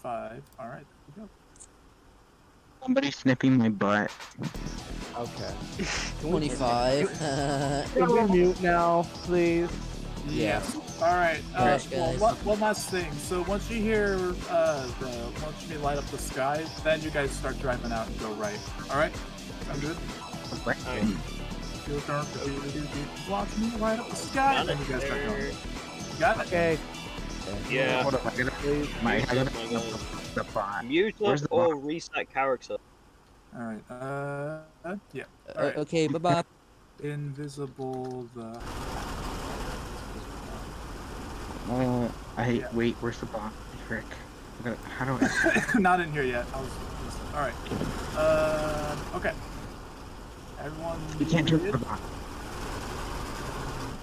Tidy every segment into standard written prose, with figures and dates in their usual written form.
5. All right, there we go. Somebody snipping my butt. Okay. 25. Can we mute now, please? Yeah. All right. Alright, guys. One last thing. So once you hear once you light up the sky, then you guys start driving out and go right. All right. Sound good? Watch me light up the sky. Then you guys start going. Got it? Okay. Yeah. Hold up, I gotta the bot. Mute Where's up the or bot? reset character. All right. Yeah. All right. Okay, bye-bye. Invisible. Wait, where's the bot? Frick. How do I? Not in here yet. All right. Okay. Everyone. You can't do muted? the bot.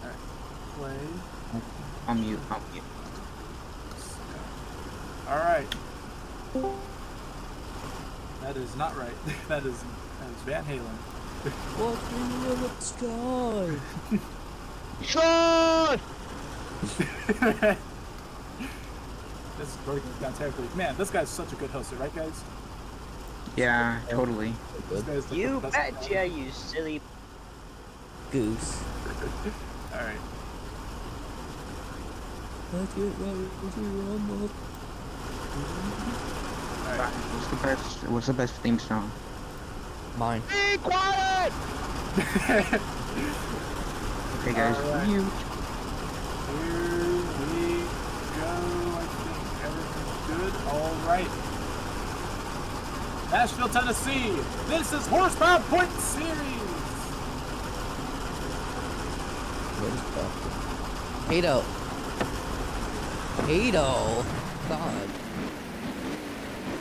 All right. Play. I'll mute. All right. That is not right. That is Van Halen. Walking in the sky. Sean! This is breaking down terribly. Man, this guy's such a good hoster, right, guys? Yeah, totally. This guy's the You best betcha, you silly. Goose. All right. Let's get ready to rumble. All right. What's the best theme song? Mine. Be quiet! Okay, guys. Alright. Mute. Here we go. I think everything's good. All right. Nashville, Tennessee. This is Horsepower Point Series. What is that? Hato. God.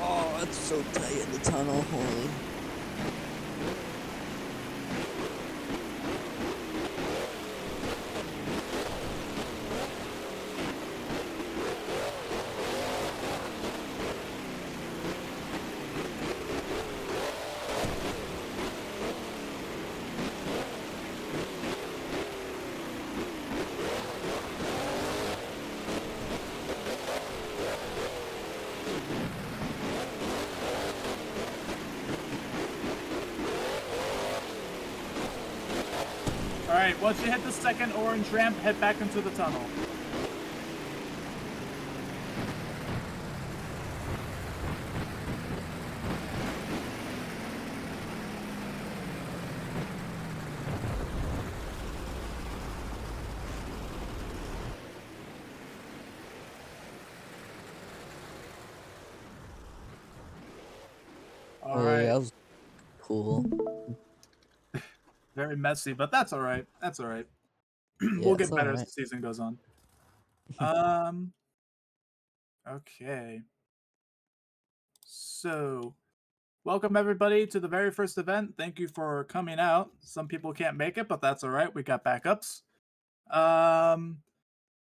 Oh, it's so tight in the tunnel. Holy. Alright, once you hit the second orange ramp, head back into the tunnel. Oh, Alright. yeah, that was cool. Very messy, but that's alright. That's alright. Yeah, We'll get it's better as alright. the season goes on. Okay. So, welcome everybody to the very first event. Thank you for coming out. Some people can't make it, but that's alright. We got backups.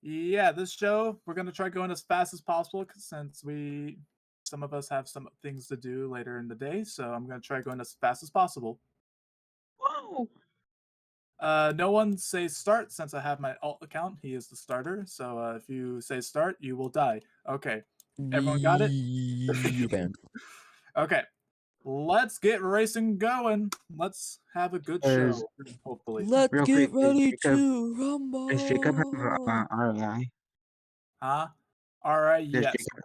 Yeah, this show, we're going to try going as fast as possible since some of us have some things to do later in the day, so I'm going to try going as fast as possible. Whoa! No one say start since I have my alt account. He is the starter, so if you say start, you will die. Okay, everyone got it? You're banned. Okay, let's get racing going. Let's have a good show, hopefully. Let's Real get quick, ready to rumble. does Jacob have RI? Huh? Alright, Does yes. Jacob?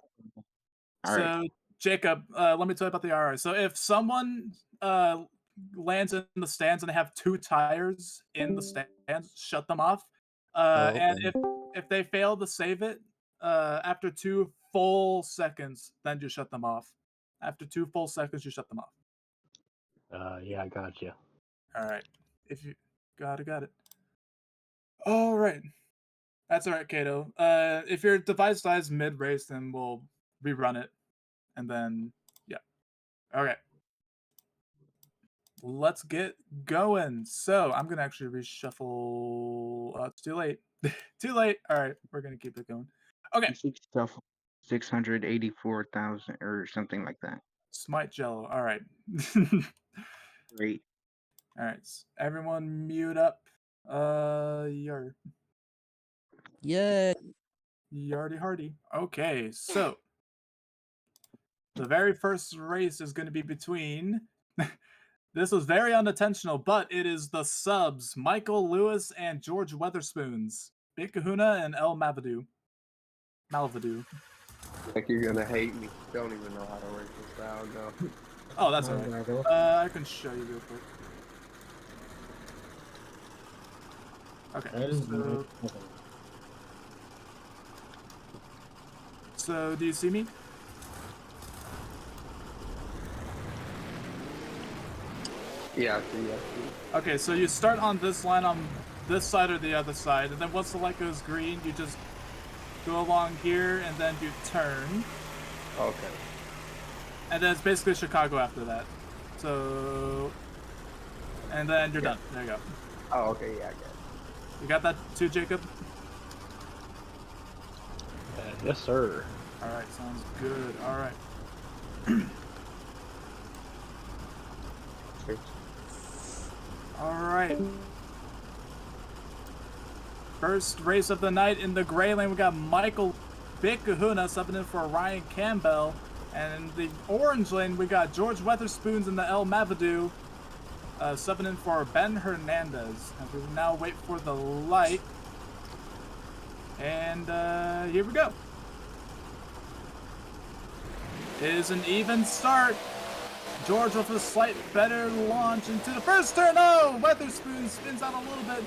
Alright. So, Jacob, let me tell you about the RI. So, if someone lands in the stands and they have 2 tires in the stands, shut them off. And okay. if they fail to save it after 2 full seconds, then you shut them off. After 2 full seconds, you shut them off. Yeah, I got you. All right. If you got it. All right. That's all right, Kato. If your device dies mid race, then we'll rerun it, and then yeah. Okay. Let's get going. So I'm gonna actually reshuffle. It's too late. Too late. All right, we're gonna keep it going. Okay. 684,000 or something like that. Smite Jello. All right. Great. All right. Everyone mute up. Yar. Yeah. Yardy hardy. Okay, so The very first race is going to be between. This was very unintentional, but it is the subs, Michael Lewis and George Weatherspoons. Big Kahuna and El Mavadu. Malvadu. Like you're gonna hate me. Don't even know how to work this down, though. Oh, that's alright. I can show you real quick. Okay, so do you see me? Yeah, I see. Okay, so you start on this line on this side or the other side, and then once the light goes green, you just go along here, and then you turn. Okay. And then it's basically Chicago after that. So, and then you're done. There you go. Oh, okay, yeah, I get it. You got that too, Jacob? Yes, sir. Alright, sounds good. Alright. Alright. First race of the night in the gray lane, we got Michael Big Kahuna subbing in for Ryan Campbell. And in the orange lane, we got George Weatherspoons in the El Mavadu subbing in for Ben Hernandez. And we will now wait for the light. And here we go. It is an even start. George with a slight better launch into the first turn. Oh, Weatherspoon spins out a little bit.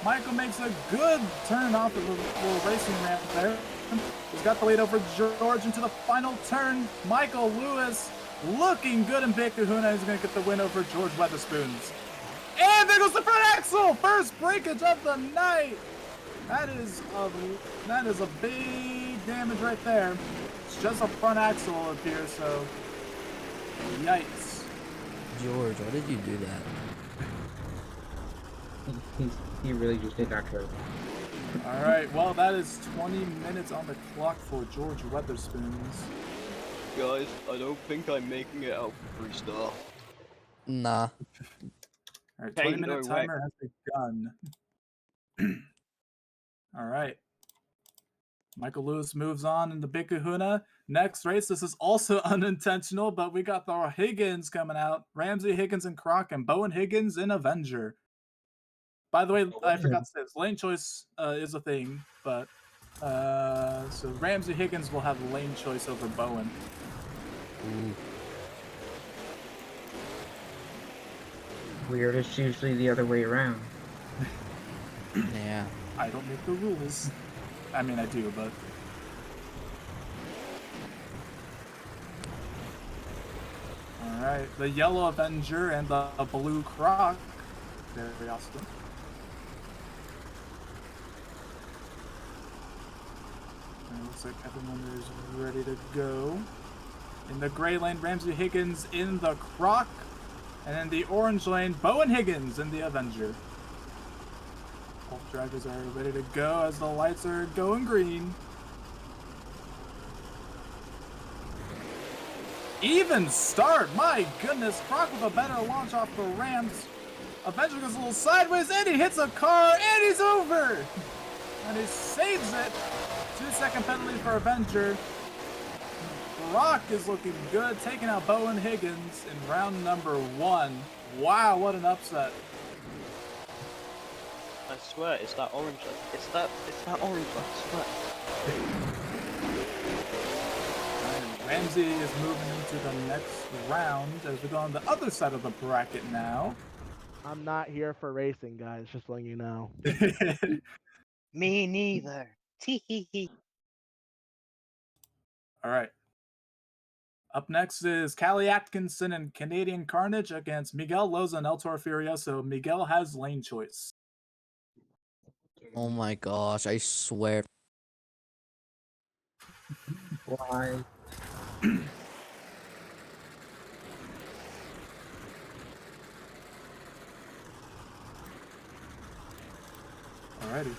Michael makes a good turn off the little racing ramp there. He's got the lead over George into the final turn. Michael Lewis looking good in Big Kahuna. He's going to get the win over George Weatherspoons. And there goes the front axle! First breakage of the night! That is a big damage right there. It's just a front axle up here, so yikes. George, why did you do that? He really just did not care. Alright, well that is 20 minutes on the clock for George Weatherspoons. Guys, I don't think I'm making it out for freestyle. Nah. Alright, Hey, 20-minute no way. timer has begun. Alright. Michael Lewis moves on in the Big Kahuna. Next race, this is also unintentional, but we got the Higgins coming out. Ramsey, Higgins, and Croc, and Bowen Higgins in Avenger. By the way, I forgot to say this. Lane choice is a thing, but so Ramsey Higgins will have lane choice over Bowen. Ooh. Weird, it's usually the other way around. Yeah. I don't make the rules. I mean, I do, but... Alright, the yellow Avenger and the blue Croc. Very awesome. And it looks like everyone is ready to go. In the gray lane, Ramsey Higgins in the Croc. And in the orange lane, Bowen Higgins in the Avenger. Both drivers are ready to go as the lights are going green. Even start! My goodness, Croc with a better launch off the ramps. Avenger goes a little sideways and he hits a car and he's over! And he saves it. 2-second penalty for Avenger. Croc is looking good, taking out Bowen Higgins in round number 1. Wow, what an upset. I swear, it's that orange light. It's that orange light, I swear. And Ramsey is moving into the next round as we go on the other side of the bracket now. I'm not here for racing, guys. Just letting you know. Me neither. Tee-hee-hee. All right. Up next is Callie Atkinson and Canadian Carnage against Miguel Loza and El Toro Furioso. Miguel has lane choice. Oh my gosh, I swear. Why? Alrighty.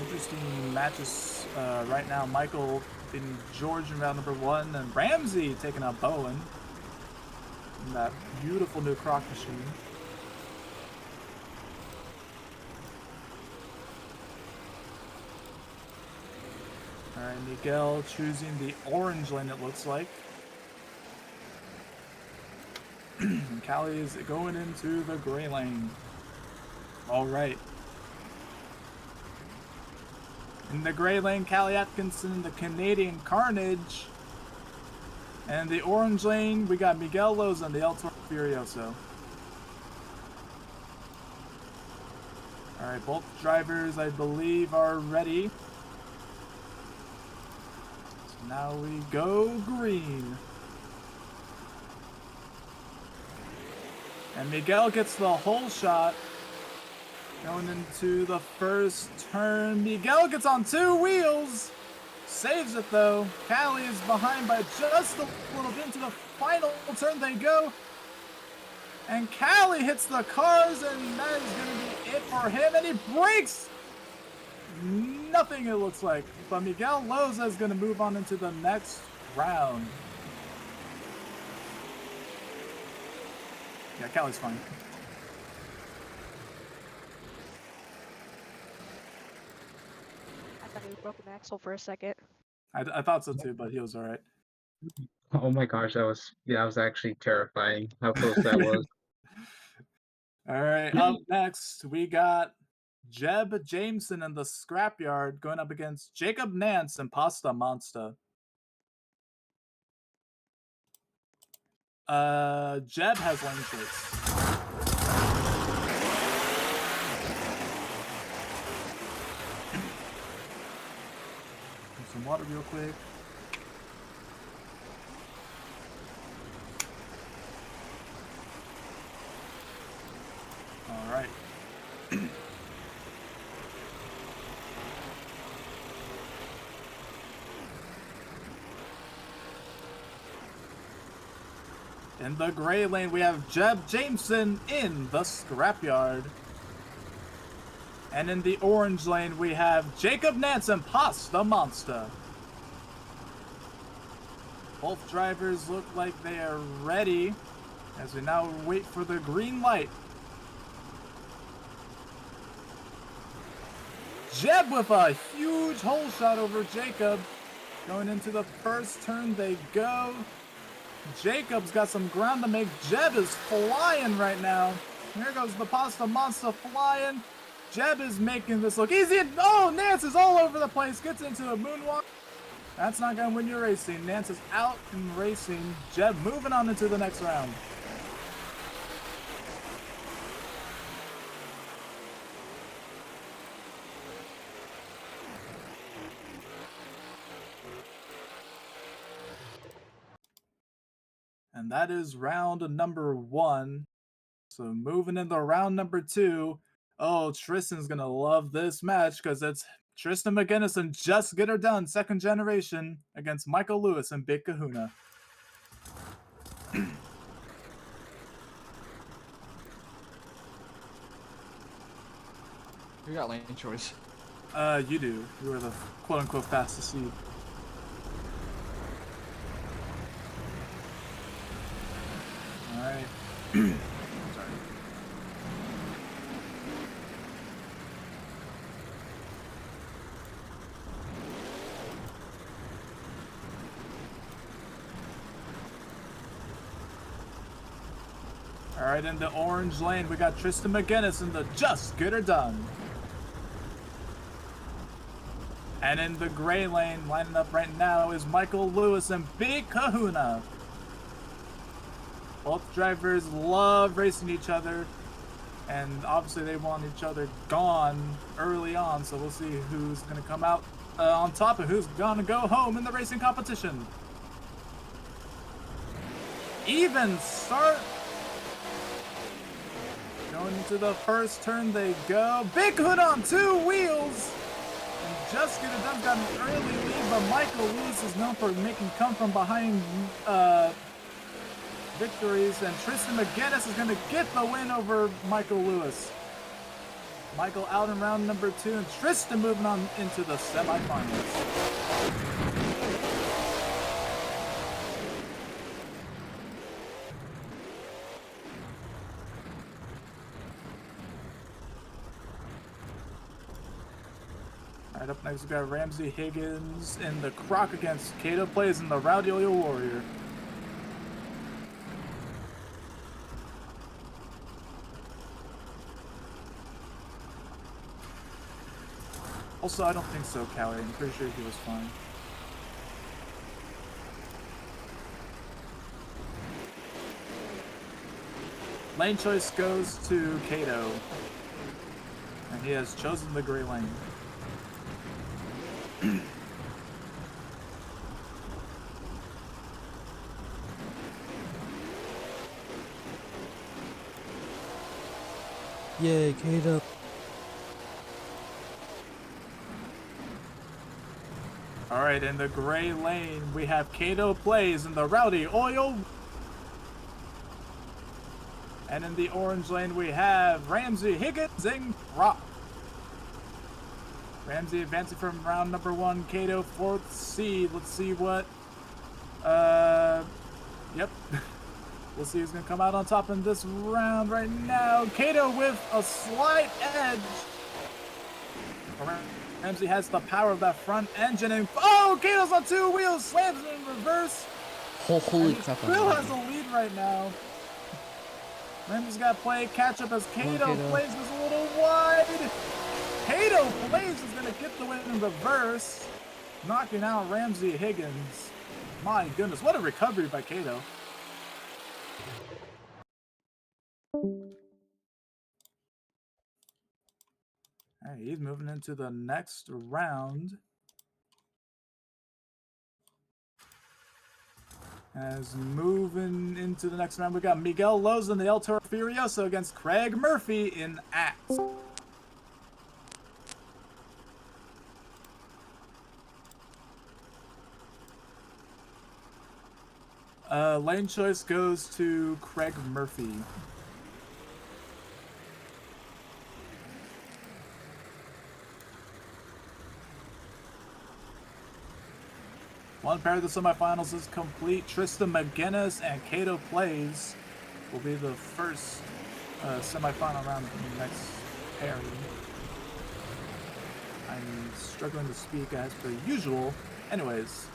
Interesting matches right now. Michael in George in round number 1, and Ramsey taking out Bowen in that beautiful new Croc machine. Alright, Miguel choosing the orange lane, it looks like. And Callie is going into the gray lane. Alright. In the gray lane, Callie Atkinson, the Canadian Carnage. And the orange lane, we got Miguel Loza and the El Toro Furioso. Alright, both drivers, I believe, are ready. So now we go green. And Miguel gets the whole shot. Going into the first turn. Miguel gets on two wheels. Saves it though. Callie is behind by just a little bit. Into the final turn they go. And Callie hits the cars, and that is going to be it for him. And he breaks nothing, it looks like. But Miguel Loza is going to move on into the next round. Yeah, Callie's fine. I thought he broke an axle for a second. I thought so too, but he was all right. Oh my gosh, that was actually terrifying. How close that was. All right, up next, we got Jeb Jameson in the scrapyard going up against Jacob Nance and Pasta Monster. Jeb has lane traits. Some water real quick. All right. In the gray lane, we have Jeb Jameson in the scrapyard. And in the orange lane, we have Jacob Nance and Pasta Monster. Both drivers look like they are ready as we now wait for the green light. Jeb with a huge hole shot over Jacob. Going into the first turn they go. Jacob's got some ground to make. Jeb is flying right now. Here goes the Pasta Monster flying. Jeb is making this look easy. Oh, Nance is all over the place. Gets into a moonwalk. That's not going to win your racing. Nance is out in racing. Jeb moving on into the next round. And that is round number 1. So moving into round number 2. Oh, Tristan's going to love this match because it's Tristan McGinnis and Just Get Her Done, second generation, against Michael Lewis and Big Kahuna. Who got lane choice? You do. You are the quote-unquote fastest seed. Alright. Sorry. Alright, in the orange lane, we got Tristan McGinnis in the Just Get Her Done. And in the gray lane, lining up right now, is Michael Lewis and Big Kahuna. Both drivers love racing each other, and obviously they want each other gone early on, so we'll see who's going to come out on top and who's going to go home in the racing competition. Even start. Going into the first turn they go. Big Hood on two wheels! And Just Get It Done's got an early lead, but Michael Lewis is known for making come from behind victories, and Tristan McGinnis is going to get the win over Michael Lewis. Michael out in round number 2, and Tristan moving on into the semifinals. Alright, up next we got Ramsey Higgins in the Croc against Kato Plays in the Rowdy Oil Warrior. Also, I don't think so, Callie. I'm pretty sure he was fine. Lane choice goes to Kato. And he has chosen the gray lane. Yay, Kato. Alright, in the gray lane, we have Kato Plays in the Rowdy Oil. And in the orange lane, we have Ramsey Higgins and Rock. Ramsey advancing from round number 1, Kato 4th seed. Let's see what, yep. We'll see who's gonna come out on top in this round right now. Kato with a slight edge. Ramsey has the power of that front engine, and oh, Kato's on 2 wheels, slams it in reverse. Holy crap! Bill has a lead right now. Ramsey's got to play catch up as Kato Plays is a little wide. Kato Plays is going to get the win in reverse, knocking out Ramsey Higgins. My goodness, what a recovery by Kato. Alright, he's moving into the next round. As moving into the next round, we got Miguel Loza in the El Toro Furioso against Craig Murphy in Axe. Lane choice goes to Craig Murphy. One pair of the semifinals is complete. Tristan McGinnis and Kato Plays will be the first semifinal round in the next pairing. I'm struggling to speak as per usual. Anyways,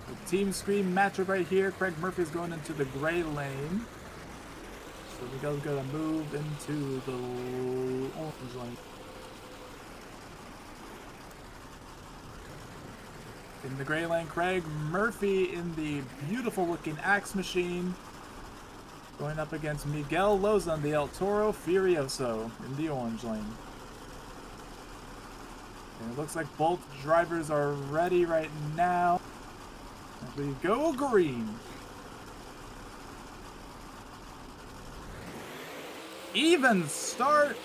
the team screen matchup right here. Craig Murphy is going into the gray lane. So Miguel's going to move into the orange lane. In the gray lane, Craig Murphy in the beautiful looking Axe machine. Going up against Miguel Loza on the El Toro Furioso in the orange lane. And it looks like both drivers are ready right now. As we go green. Even start.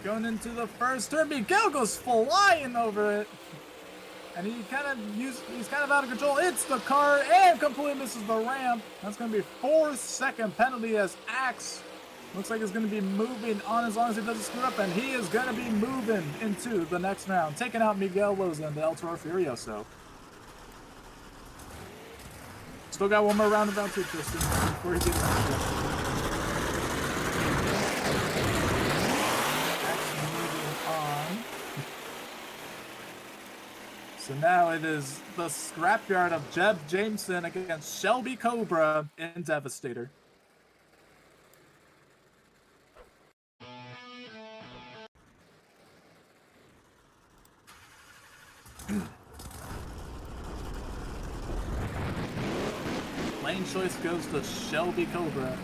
Going into the first turn, Miguel goes flying over it. And he's kind of out of control. Hits the car and completely misses the ramp. That's going to be a 4-second penalty as Axe looks like he's going to be moving on as long as he doesn't screw up. And he is going to be moving into the next round, taking out Miguel Loza and the El Toro Furioso. Still got one more round of round 2, Tristan, before he gets out. So now it is the scrapyard of Jeb Jameson against Shelby Cobra in Devastator. Lane choice goes to Shelby Cobra.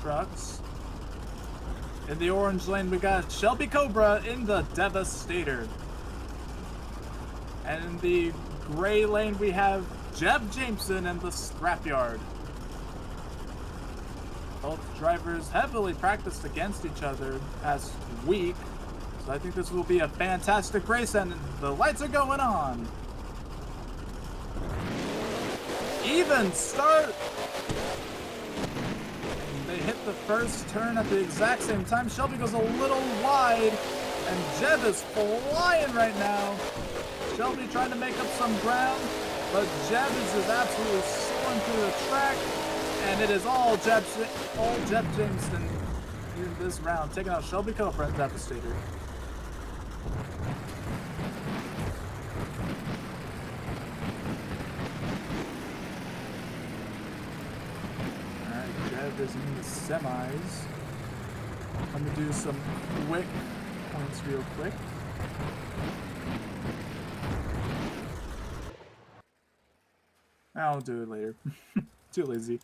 Trucks. In the orange lane, we got Shelby Cobra in the Devastator. And in the gray lane, we have Jeb Jameson in the Scrapyard. Both drivers heavily practiced against each other past week, so I think this will be a fantastic race, and the lights are going on. even start. They hit the first turn at the exact same time. Shelby goes a little wide, and Jeb is flying right now. Shelby trying to make up some ground, but Jeb is just absolutely soaring through the track, and it is all Jeb Jameson in this round, taking out Shelby Cobra and Devastator. Jeb is in the semis. Let me do some quick points real quick. I'll do it later. Too lazy.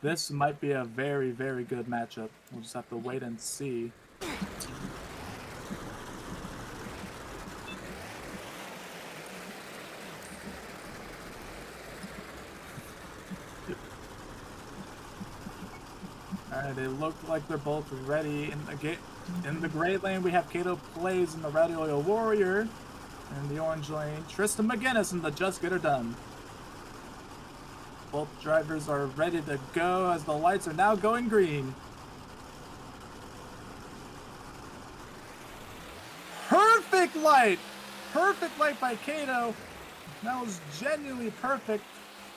This might be a very, very good matchup. We'll just have to wait and see. Alright, they look like they're both ready. In the gray lane, we have Kato Plays in the Rowdy Oil Warrior. In the orange lane, Tristan McGinnis in the Just Get Her Done. Both drivers are ready to go as the lights are now going green. Perfect light! Perfect light by Kato. That was genuinely perfect.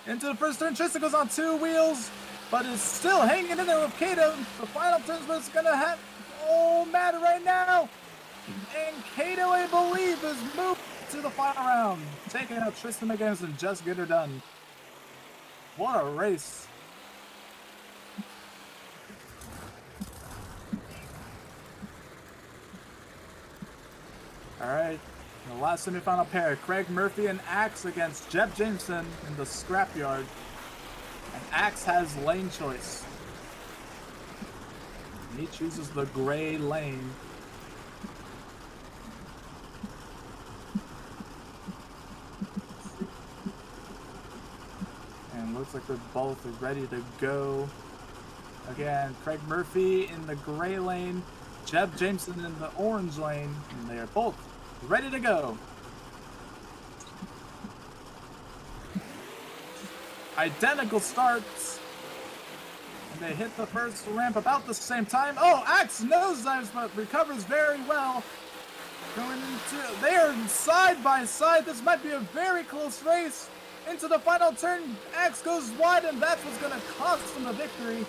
Into the first turn, Tristan goes on 2 wheels, but is still hanging in there with Kato. The final turn's what's gonna have matter right now. And Kato, I believe, is moved to the final round, taking out Tristan McGinnis and Just Get Her Done. What a race. Alright, the last semifinal pair, Craig Murphy and Axe against Jeb Jameson in the scrapyard. And Axe has lane choice. He chooses the gray lane. And looks like they're both ready to go. Again, Craig Murphy in the gray lane, Jeb Jameson in the orange lane, and they are both ready to go. Identical starts. And they hit the first ramp about the same time. Oh, Axe nosedives, but recovers very well. They are side by side. This might be a very close race. Into the final turn, Axe goes wide, and that's what's going to cost him the victory.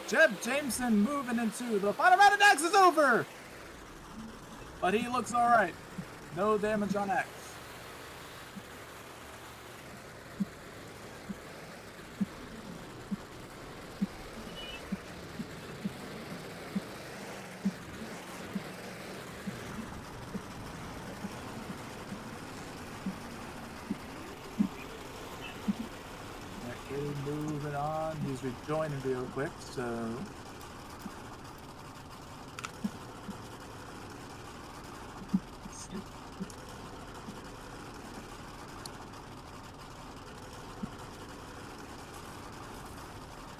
Jeb Jameson moving into the final round, and Axe is over! But he looks alright. No damage on Axe. Moving on, he's rejoining real quick, so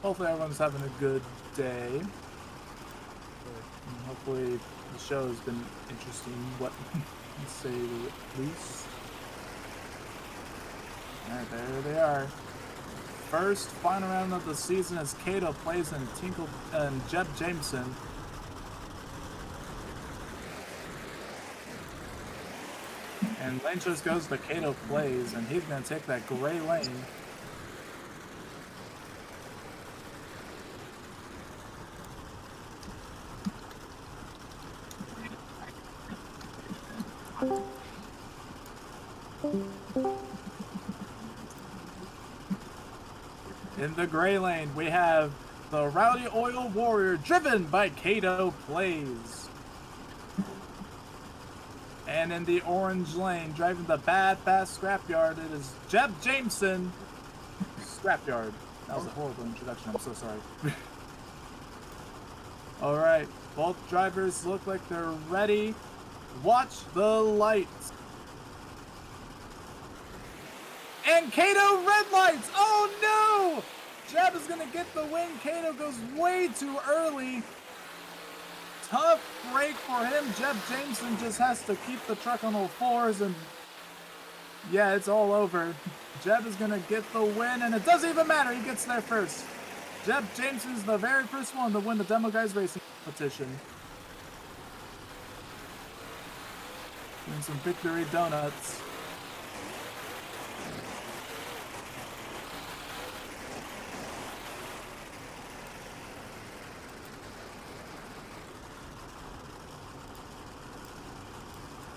hopefully everyone's having a good day. And hopefully the show has been interesting, what to say the least. Alright, there they are. First final round of the season as Kato Plays and Tinkle and Jeb Jameson. And lane choice goes to Kato Plays, and he's gonna take that gray lane. In the gray lane, we have the Rowdy Oil Warrior, driven by Kato Plays. And in the orange lane, driving the Bad Fast Scrapyard, it is Jeb Jameson. Scrapyard. That was a horrible introduction, I'm so sorry. Alright, both drivers look like they're ready. Watch the lights. And Kato red lights! Oh no! Jeb is gonna get the win. Kato goes way too early. Tough break for him. Jeb Jameson just has to keep the truck on all fours, and yeah, it's all over. Jeb is gonna get the win, and it doesn't even matter. He gets there first. Jeb Jameson's the very first one to win the Demo Guys Racing competition. Doing some victory donuts.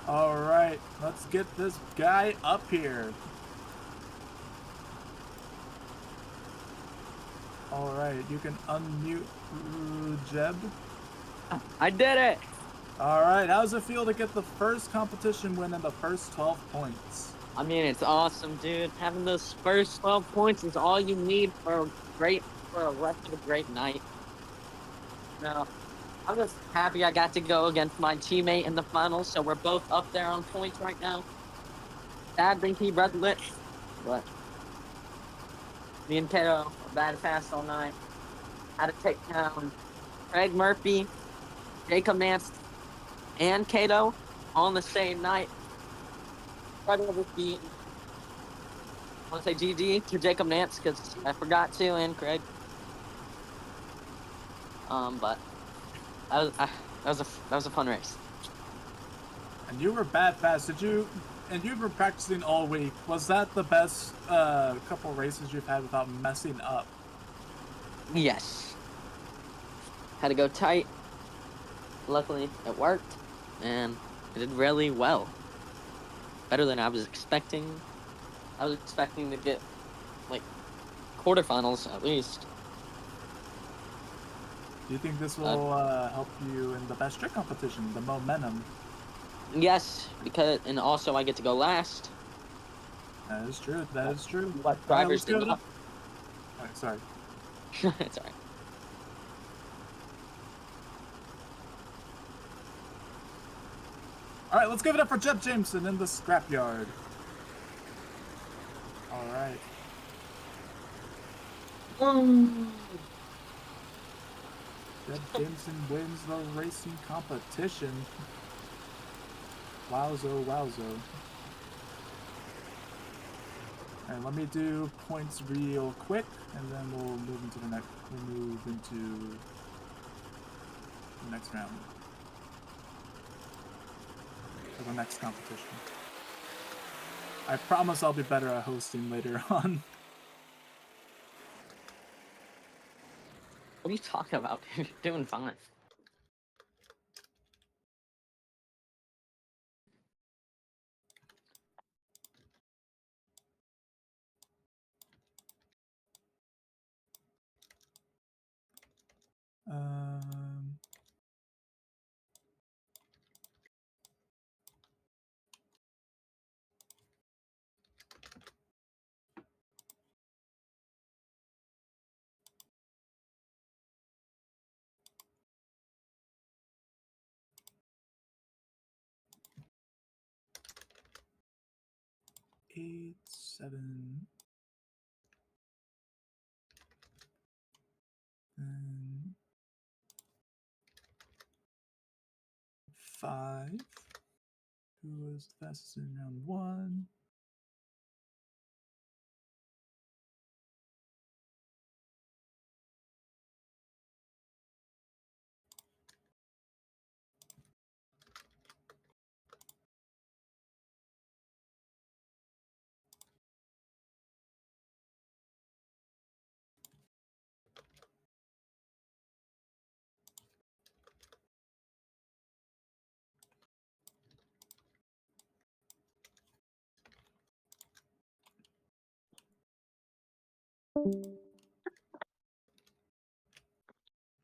All right, let's get this guy up here. All right, you can unmute Jeb. I did it! All right, how does it feel to get the first competition win in the first 12 points? I mean, it's awesome, dude. Having those first 12 points is all you need for a rest of a great night. No, I'm just happy I got to go against my teammate in the finals, so we're both up there on points right now. Sadly, he red lit, but me and Kato were bad fast all night. Had to take down Craig Murphy, Jacob Nance, and Kato on the same night. Tried to overbeat. I want to say GG to Jacob Nance because I forgot to, and Craig. But that was a fun race. And you were bad fast. Did you? And you were practicing all week. Was that the best couple races you've had without messing up? Yes. Had to go tight. Luckily, it worked, and I did really well. Better than I was expecting. I was expecting to get, like, quarterfinals at least. Do you think this will help you in the best trick competition, the momentum? Yes, and also I get to go last. That is true. That is true. What drivers did not. All right, sorry. It's alright. All right, let's give it up for Jeb Jameson in the scrapyard. All right. Jeb Jameson wins the racing competition. Wowzo, wowzo. Alright, let me do points real quick, and then we'll move into the next round. For the next competition. I promise I'll be better at hosting later on. What are you talking about? You're doing fine. Um, eight, 7, and 5. Who was the fastest in round 1?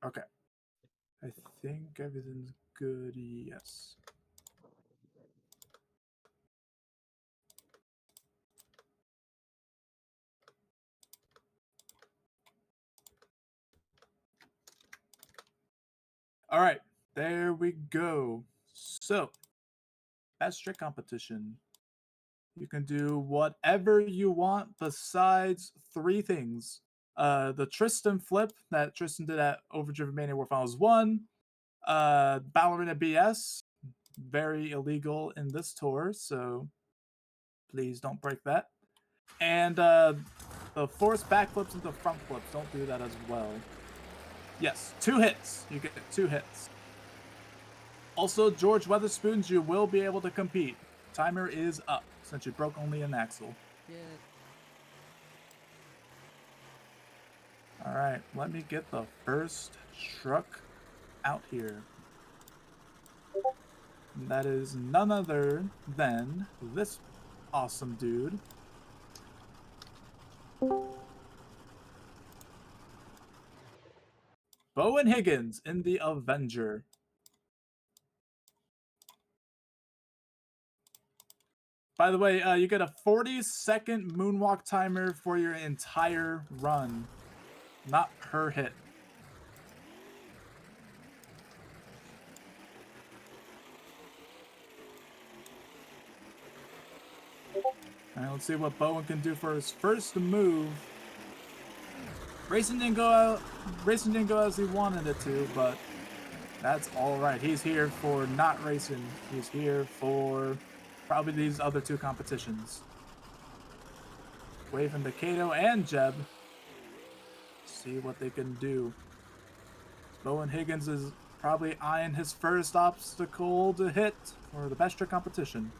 Okay. I think everything's good, yes. All right, there we go. So, best trick competition. You can do whatever you want besides 3 things. The Tristan flip that Tristan did at Overdriven Mania War Finals 1. Ballerina BS, very illegal in this tour, so please don't break that. And the forced backflips into front flips, don't do that as well. Yes, 2 hits. You get 2 hits. Also, George Weatherspoons, you will be able to compete. Timer is up since you broke only an axle. Yeah. All right, let me get the first truck out here. And that is none other than this awesome dude. Bowen Higgins in the Avenger. By the way, you get a 40-second moonwalk timer for your entire run, not per hit. All right, let's see what Bowen can do for his first move. Racing didn't go as he wanted it to, but that's all right. He's here for not racing. He's here for probably these other 2 competitions. Waving to Kato and Jeb. See what they can do. Bowen Higgins is probably eyeing his first obstacle to hit for the best trick competition.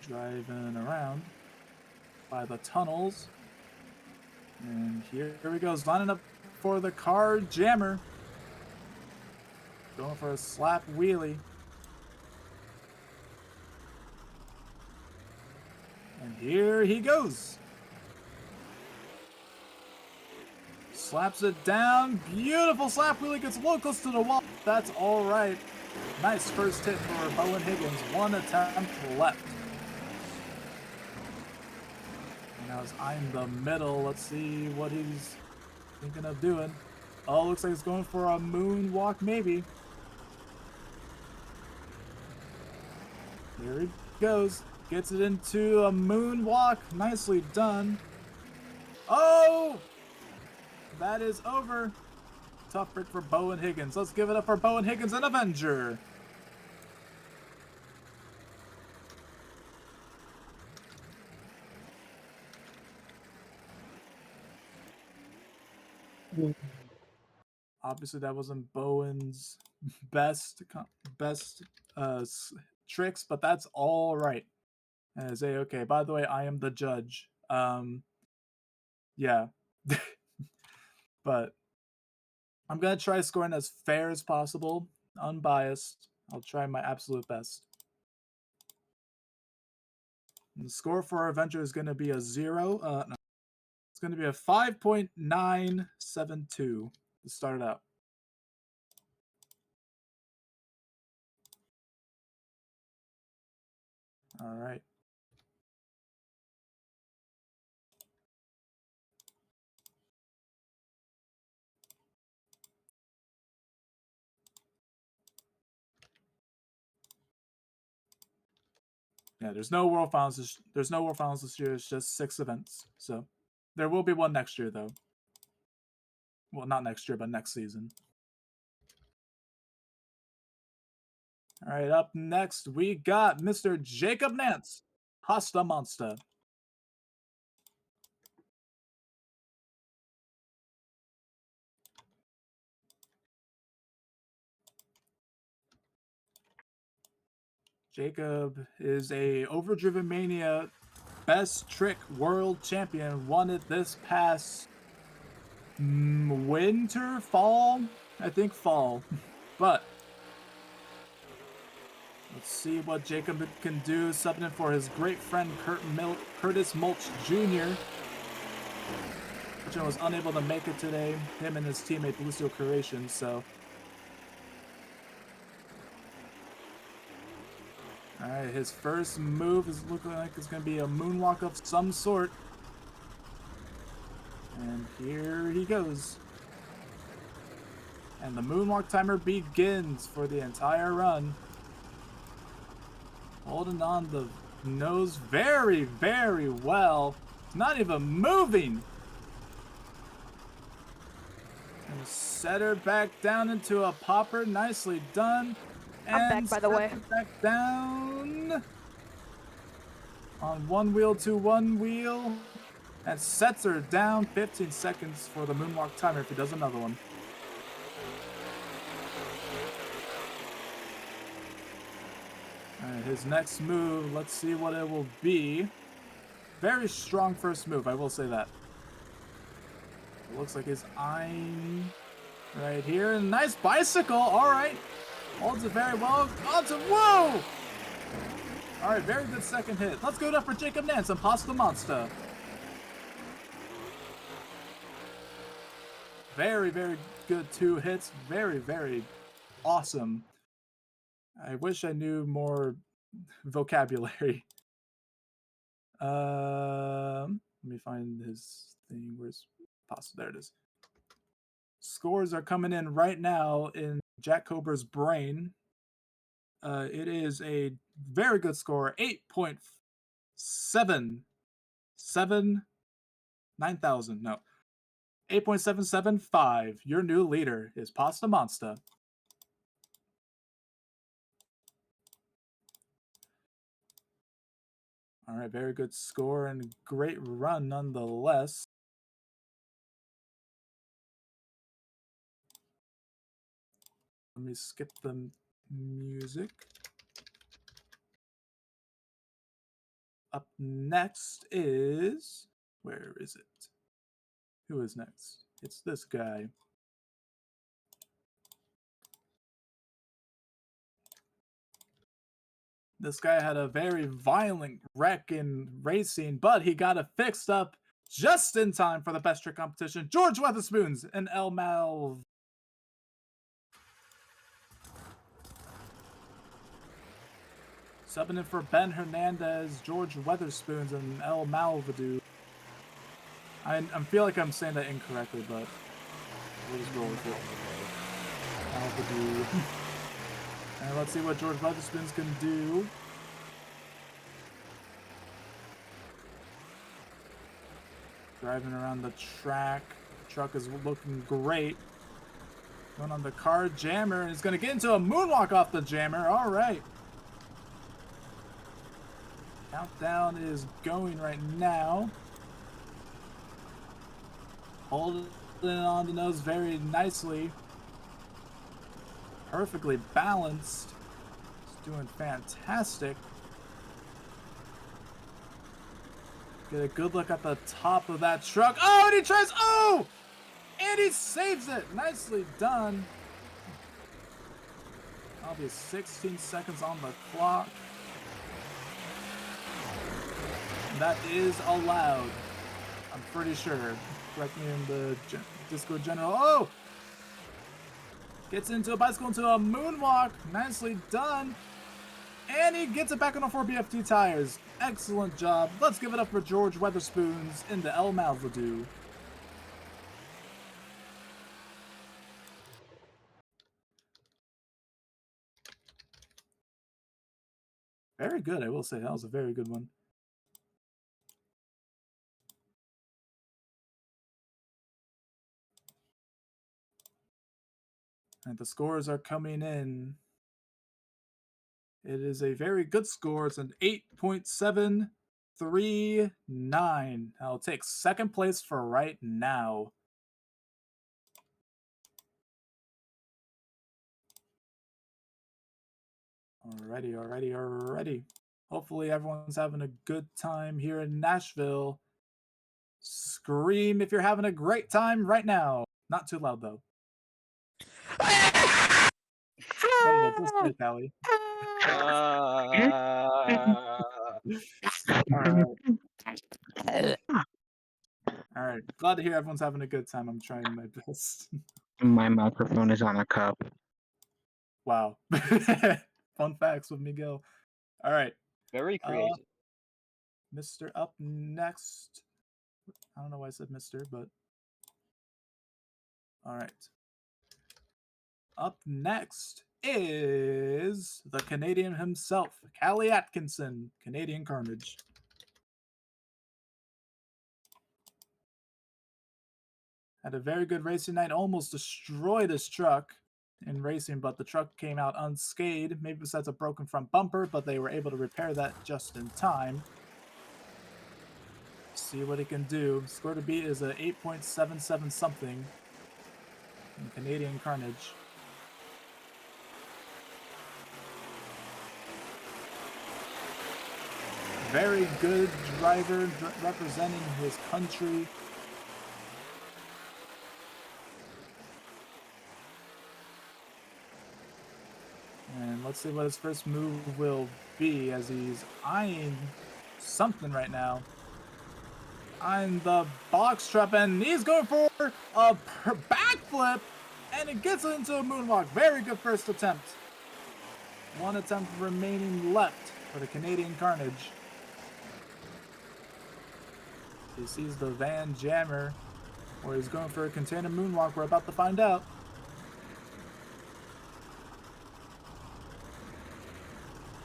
Driving around by the tunnels. And here he goes, lining up for the car jammer. Going for a slap wheelie. And here he goes. Slaps it down. Beautiful slap wheelie, gets a little close to the wall. That's all right. Nice first hit for Bowen Higgins. 1 attempt left. Now he's eyeing the middle. Let's see what he's thinking of doing. Oh, looks like he's going for a moonwalk, maybe. Here he goes. Gets it into a moonwalk. Nicely done. Oh! That is over. Tough break for Bowen Higgins. Let's give it up for Bowen Higgins, an Avenger. Obviously, that wasn't Bowen's best tricks, but that's all right. As okay. By the way, I am the judge. Yeah, but I'm gonna try scoring as fair as possible, unbiased. I'll try my absolute best. And the score for our Avenger is gonna be a 0. No. It's gonna be a 5.972 to start out. All right. Yeah, there's no World Finals. There's no World Finals this year. It's just 6 events. So there will be one next year, though. Well, not next year, but next season. All right, up next we got Mr. Jacob Nance, Hasta Monster. Jacob is a Overdriven Mania Best Trick World Champion. Won it this past winter, fall? I think fall. But let's see what Jacob can do. Subbing in for his great friend Curtis Mulch Jr. Which was unable to make it today. Him and his teammate Lucio Creation. So. Alright, his first move is looking like it's going to be a moonwalk of some sort. And here he goes. And the moonwalk timer begins for the entire run. Holding on the knows very, very well. It's not even moving. And set her back down into a popper. Nicely done. I'm back, And by the way. set her back down on one wheel to one wheel. And sets her down. 15 seconds for the moonwalk timer if he does another one. Alright, his next move, let's see what it will be. Very strong first move, I will say that. It looks like his eyeing right here. Nice bicycle, alright. Holds it very well. Onto, whoa! Alright, very good second hit. Let's go up for Jacob Nance and Pasta Monster. Very, very good 2 hits. Very, very awesome. I wish I knew more vocabulary. Let me find his thing. Where's Pasta? There it is. Scores are coming in right now in Jack Cobra's brain. It is a very good score, 8.779,000. No, 8.775. Your new leader is Pasta Monster. All right, very good score and great run nonetheless. Let me skip the music. Up next is... Where is it? Who is next? It's this guy. This guy had a very violent wreck in racing, but he got it fixed up just in time for the best trick competition. George Weatherspoons and El Malv. Subbing in for Ben Hernandez, George Weatherspoons, and El Malvadu. I feel like I'm saying that incorrectly, but we'll just roll with it. Malvadu. And let's see what George Weatherspoons can do. Driving around the track. The truck is looking great. Going on the car jammer, and he's going to get into a moonwalk off the jammer. All right. Countdown is going right now. Holding on the nose very nicely. Perfectly balanced. He's doing fantastic. Get a good look at the top of that truck. Oh, and he tries. Oh! And he saves it. Nicely done. That'll be 16 seconds on the clock. And that is allowed. I'm pretty sure. Correct me in the Discord general. Oh! Gets into a bicycle, into a moonwalk. Nicely done. And he gets it back on the 4BFT tires. Excellent job. Let's give it up for George Weatherspoons in the El Malvadu. Very good, I will say. That was a very good one. And the scores are coming in. It is a very good score. It's an 8.739. I'll take second place for right now. Alrighty. Hopefully everyone's having a good time here in Nashville. Scream if you're having a great time right now. Not too loud though. What about this way, Callie? Alright. Glad to hear everyone's having a good time. I'm trying my best. My microphone is on a cup. Wow. Fun facts with Miguel. Alright. Very creative. Mr. up next. I don't know why I said Mr., but alright. Up next is the Canadian himself, Callie Atkinson, Canadian Carnage. Had a very good racing night, almost destroyed his truck in racing, but the truck came out unscathed, maybe besides a broken front bumper, but they were able to repair that just in time. See what he can do. Score to beat is a 8.77 something in Canadian Carnage. Very good driver representing his country. And let's see what his first move will be as he's eyeing something right now. Eyeing the box trap, and he's going for a backflip, and it gets into a moonwalk. Very good first attempt. One attempt remaining left for the Canadian Carnage. He sees the Van Jammer, where he's going for a container moonwalk. We're about to find out.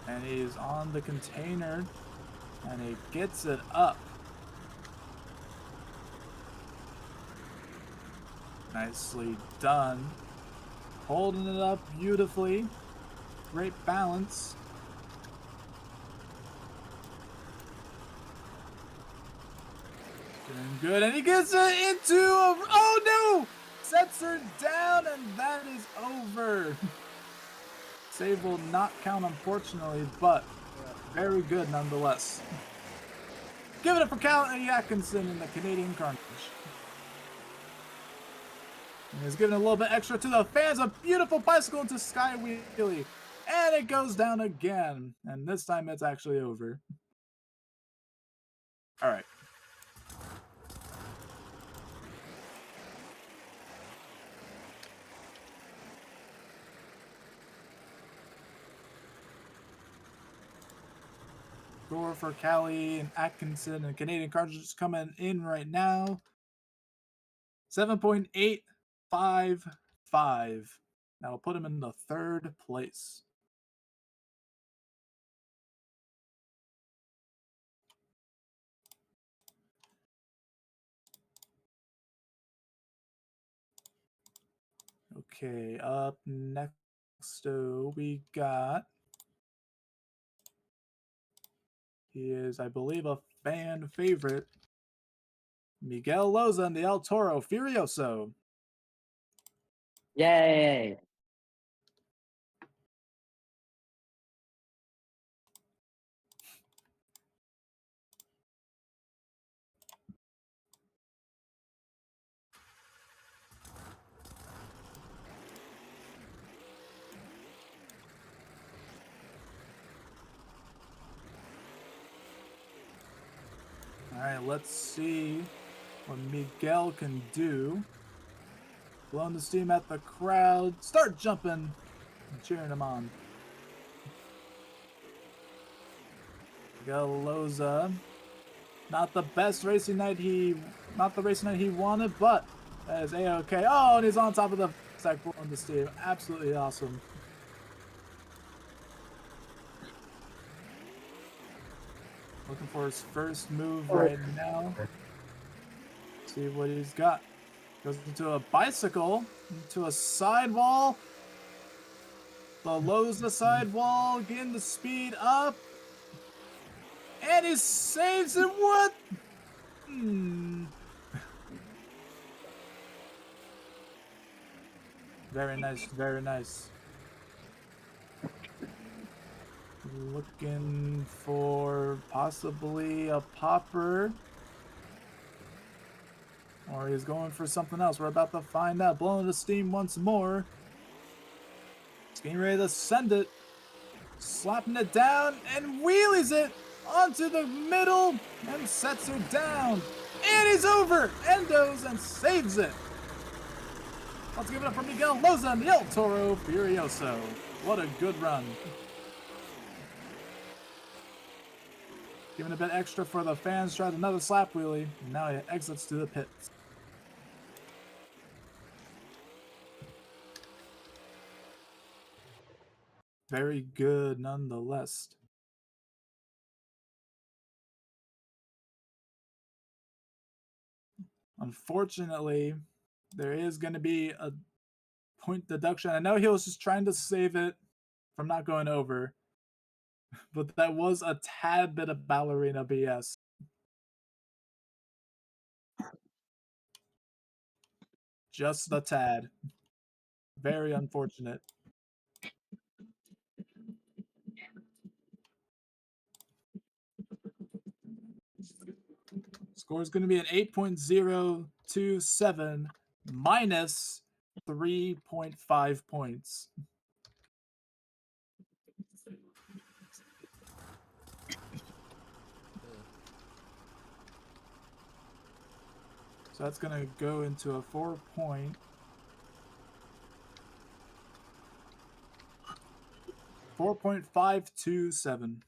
And he's on the container, and he gets it up. Nicely done. Holding it up beautifully. Great balance. Doing good, and he gets it into a... Oh no! Sets her down, and that is over. Save will not count, unfortunately, but very good nonetheless. Give it up for Callie Atkinson in the Canadian Carnage. And he's giving a little bit extra to the fans. A beautiful bicycle into Sky Wheelie. And it goes down again. And this time it's actually over. All right. Score for Callie and Atkinson and Canadian Carnage is coming in right now. 7.855. That will put him in the third place. Okay, up next we got... He is, I believe, a fan favorite. Miguel Loza and the El Toro Furioso. Yay! All right, let's see what Miguel can do. Blowing the steam at the crowd. Start jumping and cheering him on. Miguel Loza. Not the best racing night he wanted, but that is A-okay. Oh, and he's on top of the stack blowing the steam. Absolutely awesome. Looking for his first move right now. See what he's got. Goes into a bicycle, into a sidewall. Belows the sidewall, getting the speed up. And he saves it. What? Very nice, very nice. Looking for possibly a popper. Or he's going for something else. We're about to find out. Blowing the steam once more. He's getting ready to send it. Slapping it down and wheelies it onto the middle and sets her down. And he's over. Endos and saves it. Let's give it up for Miguel Loza and the El Toro Furioso. What a good run. Giving a bit extra for the fans. Tried another slap wheelie. And now he exits to the pits. very good nonetheless. Unfortunately, there is going to be a point deduction. I know he was just trying to save it from not going over, but that was a tad bit of ballerina BS. Just a tad. Very unfortunate. Score is going to be an 8.027 minus 3.5 points. So that's going to go into a 4.527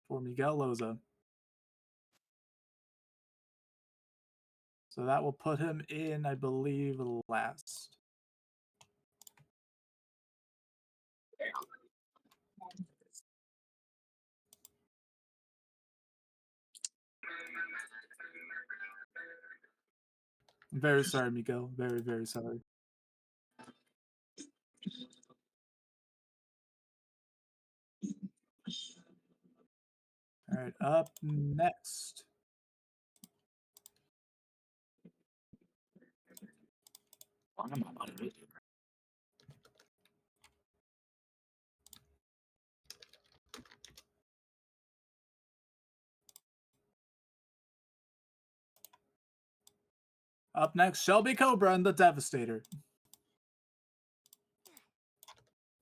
for Miguel Loza. So that will put him in, I believe, last. I'm very sorry, Miguel. Very, very sorry. All right, up next. Up next, Shelby Cobra and the Devastator.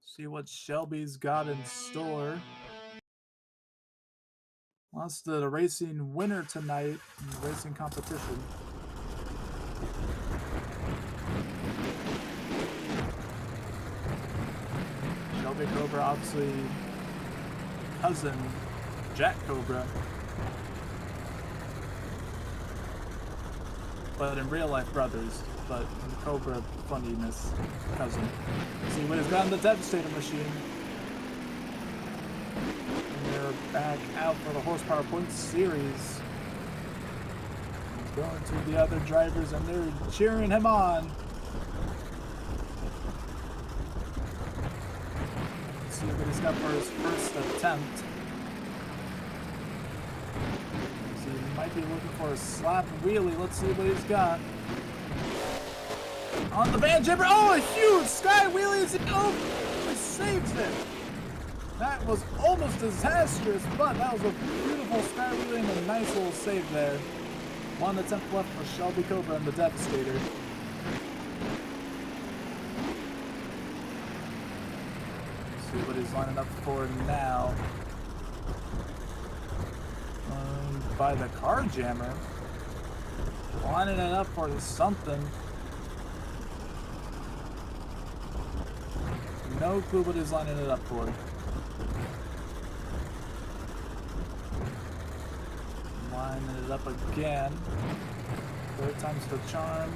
See what Shelby's got in store. Wants the racing winner tonight in the racing competition. Shelby Cobra, obviously cousin Jack Cobra, but in real life brothers, but in Cobra funniness, cousin. See what he's got in the Devastator machine. And they're back out for the Horsepower Points series. He's going to the other drivers and they're cheering him on. Let's see what he's got for his first attempt. So he might be looking for a slap wheelie. Let's see what he's got. On the van jumper. Oh, a huge sky wheelie. Oh, he saves it. That was almost disastrous, but that was a beautiful sky wheelie and a nice little save there. One attempt left for Shelby Cobra and the Devastator. Let's see what he's lining up for now. By the car jammer. Lining it up for something. No clue what he's lining it up for. Lining it up again. Third time's the charm.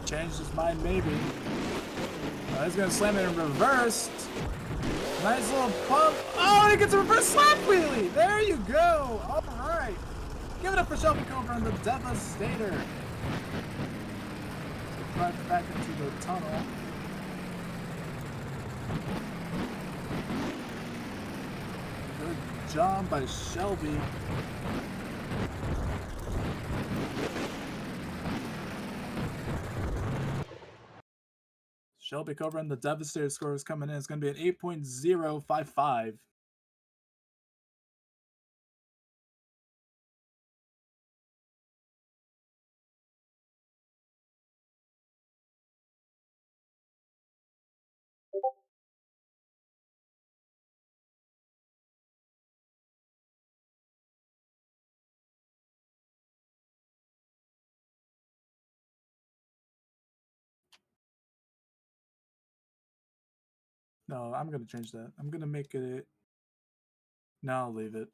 Changed his mind, maybe. Oh, he's gonna slam it in reverse. Nice little pump. Oh, and he gets a reverse slap wheelie. There you go. All right. Give it up for Shelby Cobra and the Devastator. So drive back into the tunnel. Good job by Shelby. Shelby Cobra and the Devastator score is coming in. It's going to be an 8.055. No, I'm going to change that. I'm going to make it... No, I'll leave it.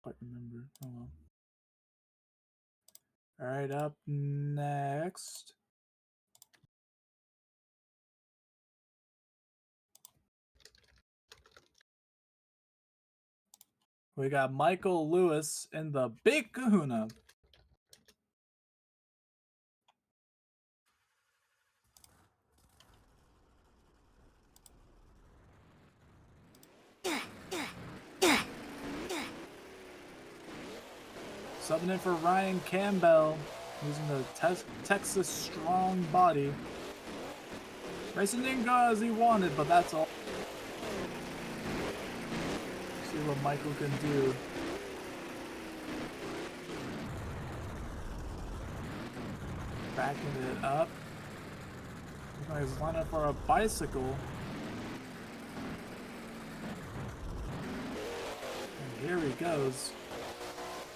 Quite remember. Oh well. All right, up next. We got Michael Lewis in the Big Kahuna. Subbing in for Ryan Campbell, using the Texas strong body. Racing didn't go as he wanted, but that's all. See what Michael can do. Backing it up. He's lining up for a bicycle. And here he goes.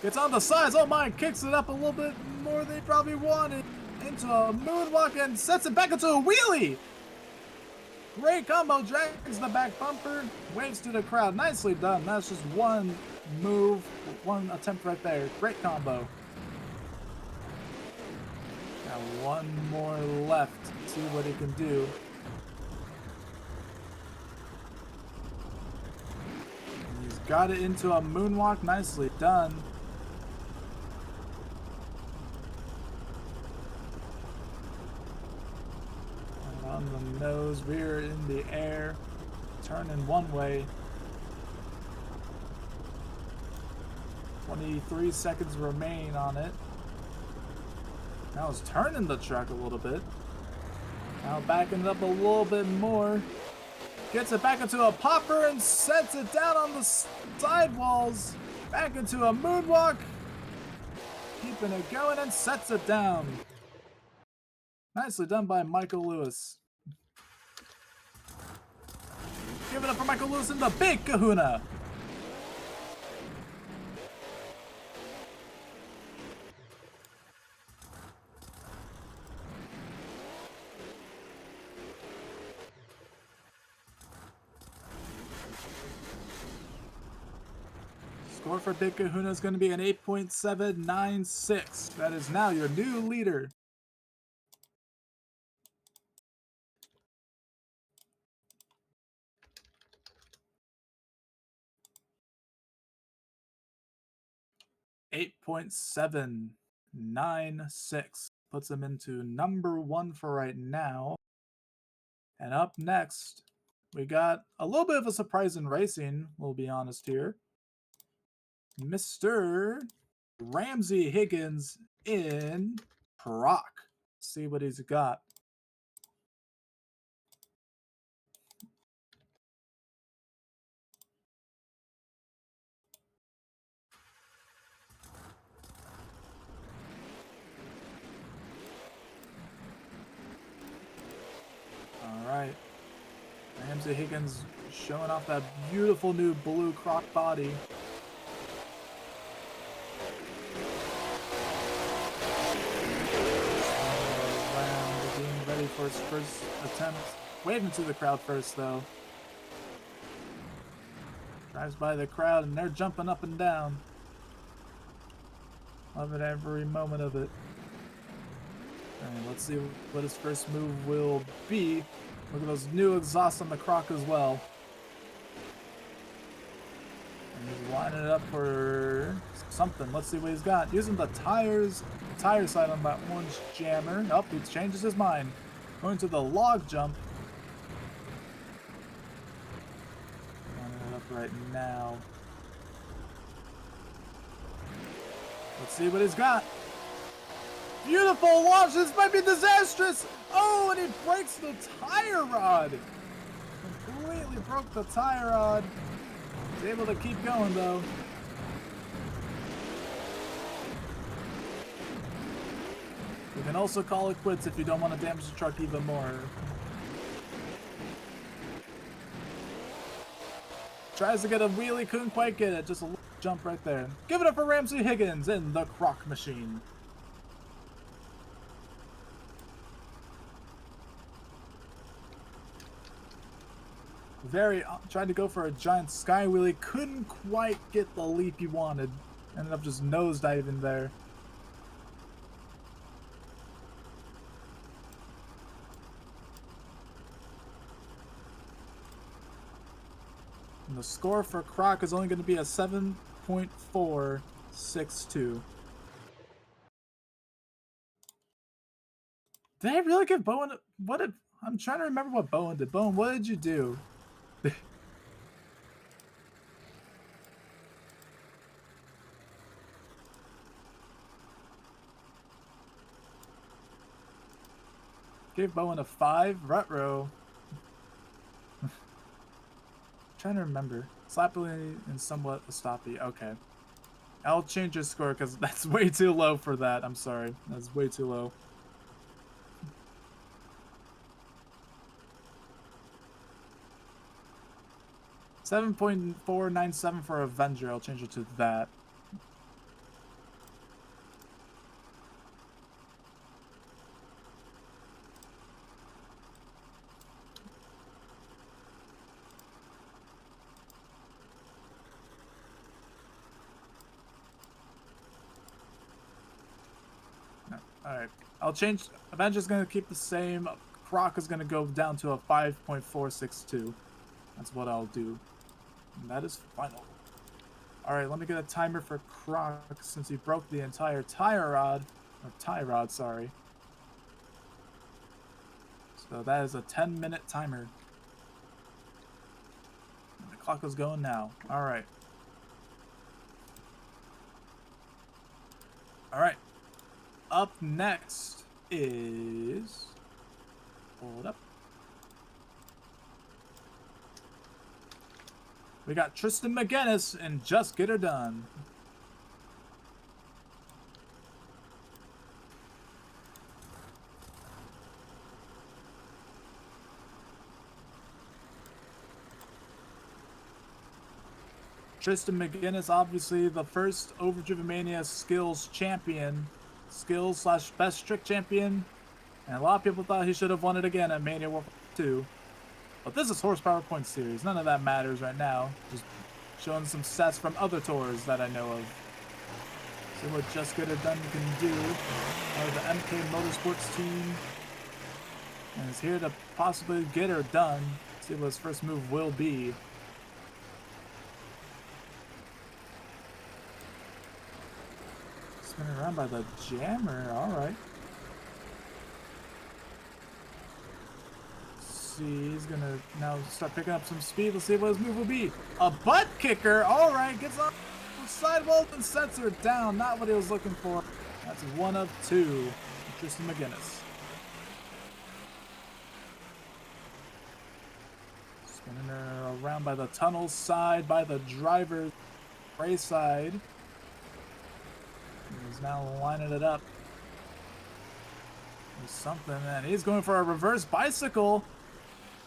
Gets on the sides. Oh my, kicks it up a little bit more than he probably wanted. Into a moonwalk and sets it back into a wheelie. Great combo, drags the back bumper, waves to the crowd. Nicely done. That's just one move, one attempt right there. Great combo. Got one more left. See what he can do. And he's got it into a moonwalk. Nicely done. And on the nose, rear in the air, turning one way. 23 seconds remain on it. Now it's turning the truck a little bit. Now backing it up a little bit more. Gets it back into a popper and sets it down on the sidewalls. Back into a moonwalk. Keeping it going and sets it down. Nicely done by Michael Lewis. Give it up for Michael Lewis in the Big Kahuna. Score for Big Kahuna is going to be an 8.796. That is now your new leader. .796 puts him into number one for right now. And up next, we got a little bit of a surprise in racing, we'll be honest here. Mr. Ramsey Higgins in Proc. See what he's got. All right. Ramsey Higgins showing off that beautiful new blue croc body. Being ready for his first attempt. Waving to the crowd first, though. Drives by the crowd, and they're jumping up and down. Loving every moment of it. Alright, let's see what his first move will be. Look at those new exhausts on the croc as well. And he's lining it up for something. Let's see what he's got. Using the tires, tire side on that orange jammer. Nope, he changes his mind. Going to the log jump. Lining it up right now. Let's see what he's got. Beautiful launch. This might be disastrous. Oh, and he breaks the tire rod. Completely broke the tire rod. He's able to keep going, though. You can also call it quits if you don't want to damage the truck even more. Tries to get a wheelie, couldn't quite get it. Just a little jump right there. Give it up for Ramsey Higgins in the Croc Machine. Tried to go for a giant sky wheelie, couldn't quite get the leap he wanted. Ended up just nosediving there. And the score for Croc is only going to be a 7.462. Did I really give Bowen? What did I'm trying to remember what Bowen did. Bowen, what did you do? Gave Bowen a 5. Rutro. Trying to remember. Slappily and somewhat a stoppy. Okay. I'll change your score because that's way too low for that. I'm sorry. That's way too low. $7.497 for Avenger. I'll change it to that. Alright. I'll change. Avenger's going to keep the same. Croc is going to go down to a 5.462. That's what I'll do. And that is final. Alright, let me get a timer for Croc since he broke the entire tire rod. Or tie rod, sorry. So that is a 10-minute timer. And the clock is going now. Alright. Alright. Up next is... Hold up. We got Tristan McGinnis and Just Get Her Done. Tristan McGinnis, obviously the first Overdriven Mania Skills champion. Skills / best trick champion. And a lot of people thought he should have won it again at Mania World 2. But this is Horsepower Point Series. None of that matters right now. Just showing some stats from other tours that I know of. See what Just Get Her Done can do. The MK Motorsports team. And is here to possibly get her done. See what his first move will be. Spinning around by the jammer. Alright. See, he's gonna now start picking up some speed. Let's see what his move will be. A butt kicker. All right, gets on the sidewalls and sets her down. Not what he was looking for. That's 1 of 2. Tristan McGinnis. Spinning her around by the tunnel side, by the driver's race side. He's now lining it up. There's something, and he's going for a reverse bicycle.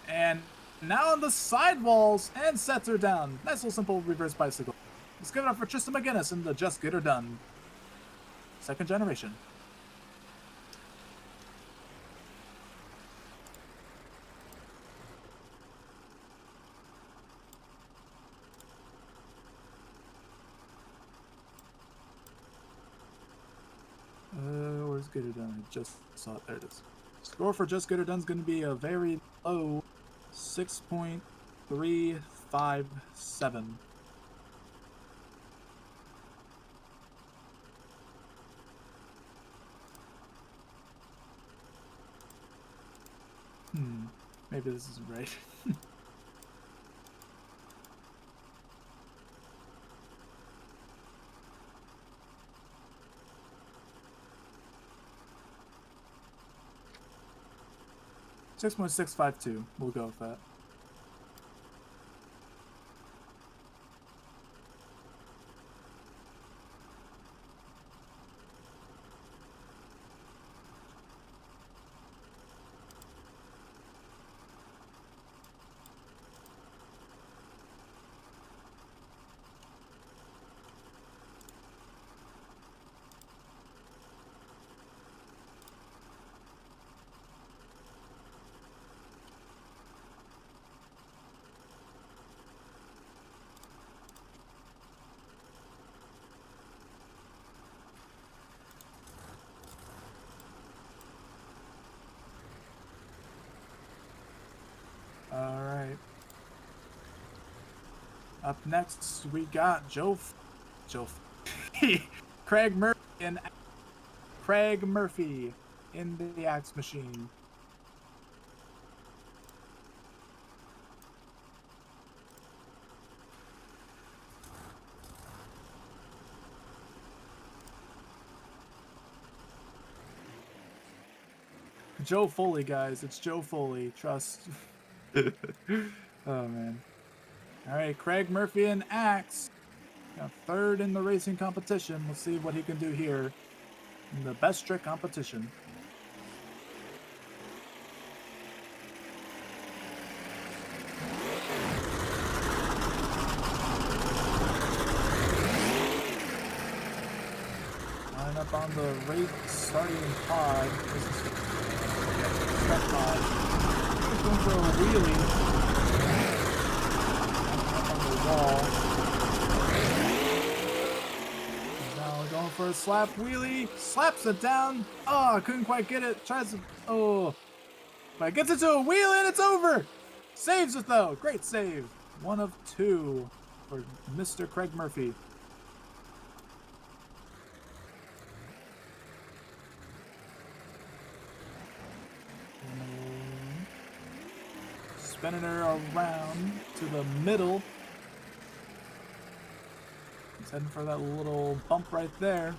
And now on the sidewalls and sets her down. Nice little simple reverse bicycle. Let's give it up for Tristan McGinnis and the Just Get Her Done. Second generation. Where's Get Her Done? I just saw it. There it is. Score for Just Get Her Done is going to be a very low 6.357. Maybe this isn't right. 6.652. We'll go with that. Up next, we got Craig Murphy in the Axe Machine. Joe Foley, guys. It's Joe Foley. Trust. Oh, man. All right, Craig Murphy and Axe. Got third in the racing competition. Let's see what he can do here in the best trick competition. Line up on the race starting pod. This is start pod. He's going for a wheelie. Up on the wall. He's now going for a slap wheelie. Slaps it down. Oh, couldn't quite get it. Tries to. Oh. But gets into a wheel and it's over. Saves it though. Great save. 1 of 2 for Mr. Craig Murphy. Spinning her around to the middle. He's heading for that little bump right there.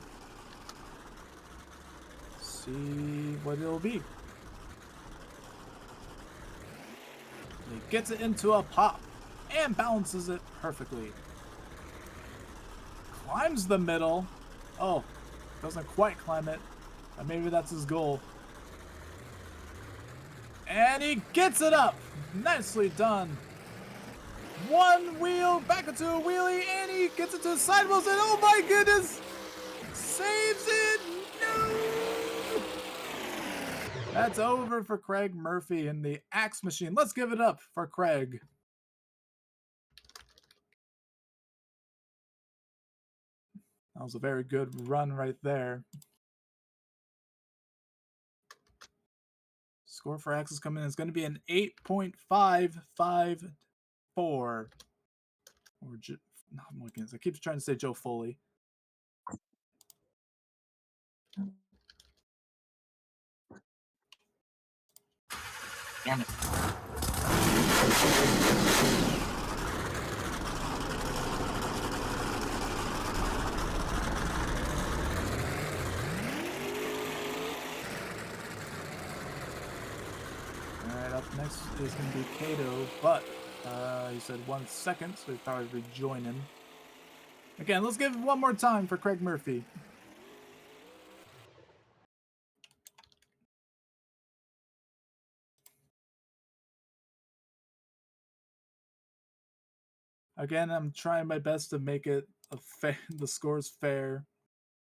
See what it'll be. He gets it into a pop and balances it perfectly. Climbs the middle. Oh, doesn't quite climb it. But maybe that's his goal. And he gets it up. Nicely done. One wheel back into a wheelie, and he gets it to the sidewalls, and oh my goodness! Saves it! No! That's over for Craig Murphy in the Axe Machine. Let's give it up for Craig. That was a very good run right there. Score for Axe is coming in. It's going to be an 8.554. Or no, I'm looking. I keep trying to say Joe Foley. Damn it. Alright, up next is going to be Kato, but he said 1 second, so he'll probably rejoin him. Again, let's give it one more time for Craig Murphy. Again, I'm trying my best to make it a fair, the scores fair.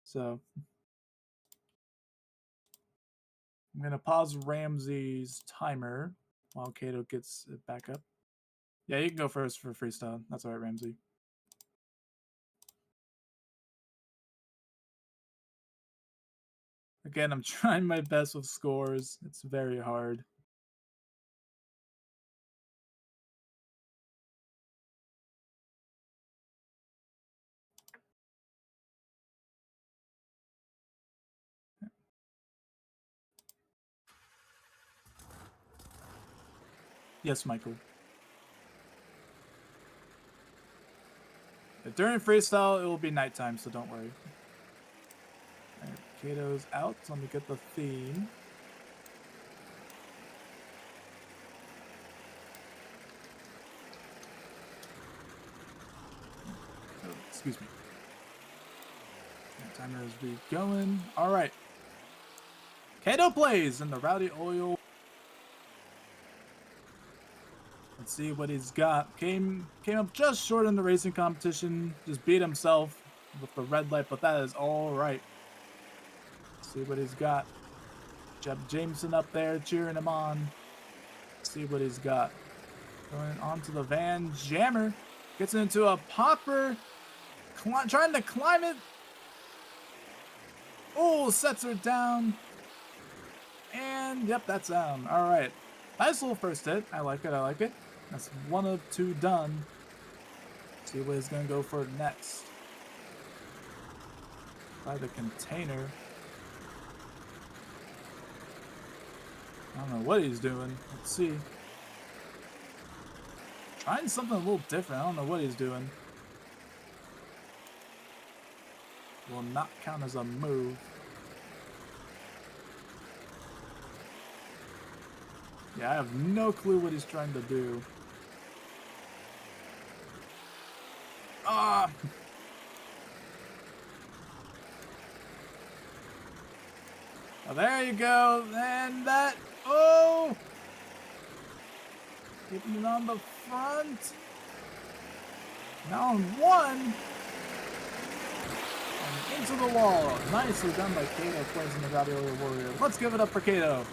So I'm going to pause Ramsey's timer while Kato gets it back up. Yeah, you can go first for freestyle. That's all right, Ramsey. Again, I'm trying my best with scores. It's very hard. Yes, Michael. During freestyle, it will be nighttime, so don't worry. Alright, Kato's out, so let me get the theme. Oh, excuse me. Timer is going. Alright. Kato plays in the Rowdy Oil. Let's see what he's got. Came up just short in the racing competition. Just beat himself with the red light, but that is all right. Let's see what he's got. Jeb Jameson up there cheering him on. Let's see what he's got. Going onto the Van Jammer. Gets into a popper. Trying to climb it. Oh, sets her down. And yep, that's down. All right. Nice little first hit. I like it. I like it. That's 1 of 2 done. See what he's gonna go for next. By the container. I don't know what he's doing. Let's see. Trying something a little different. I don't know what he's doing. Will not count as a move. Yeah, I have no clue what he's trying to do. Ah! Oh, there you go. And that. Oh! Keeping it on the front. Now on one. And into the wall. Nicely done by Kato, plays in the Ravioli Warrior. Let's give it up for Kato.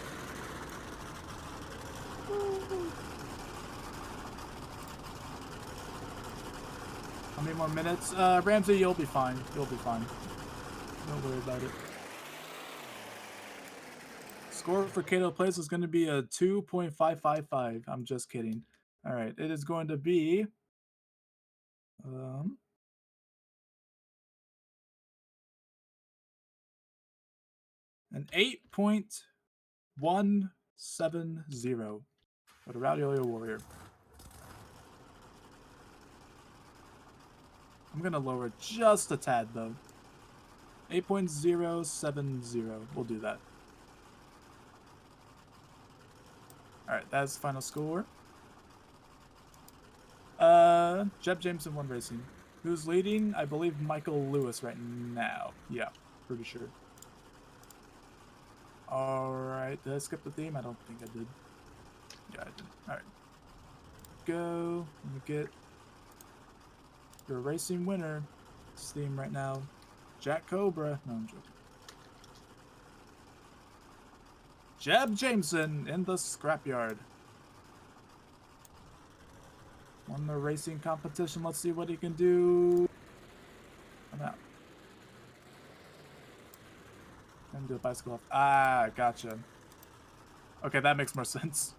How many more minutes? Ramsey, you'll be fine. You'll be fine. Don't worry about it. Score for Kato Plays is going to be a 2.555. I'm just kidding. All right, it is going to be an 8.170 for the Ravioli Warrior. I'm going to lower it just a tad, though. 8.070. We'll do that. Alright, that's the final score. Jeb Jameson won racing. Who's leading? I believe Michael Lewis right now. Yeah, pretty sure. Alright, did I skip the theme? I don't think I did. Yeah, I did. Alright. Go. Let me get your racing winner. This theme right now. Jack Cobra. No, I'm joking. Jeb Jameson in the scrapyard. Won the racing competition. Let's see what he can do. I'm out. And do a bicycle off. Ah, gotcha. Okay, that makes more sense.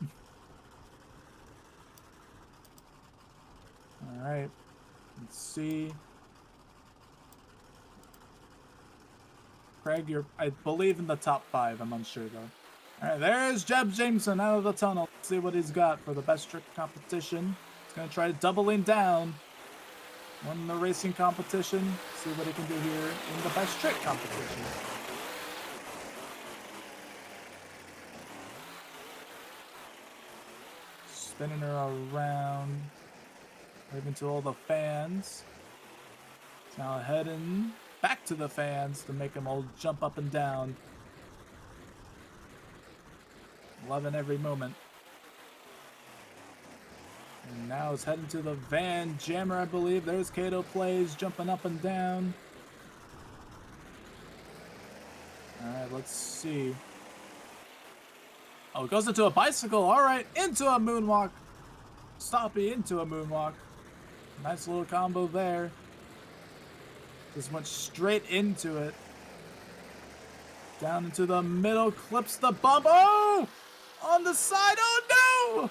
Alright. Let's see. Craig, you're, I believe, in the top 5. I'm unsure, though. Alright, there's Jeb Jameson out of the tunnel. Let's see what he's got for the best trick competition. He's going to try doubling down. Won the racing competition. See what he can do here in the best trick competition. Spinning her around. Waving to all the fans. Now heading back to the fans to make them all jump up and down. Loving every moment. And now it's heading to the Van Jammer, I believe. There's Kato Plays jumping up and down. Alright, let's see. Oh, it goes into a bicycle. Alright, into a moonwalk. Stoppy into a moonwalk. Nice little combo there. Just went straight into it. Down into the middle, clips the bump. Oh! On the side. Oh no!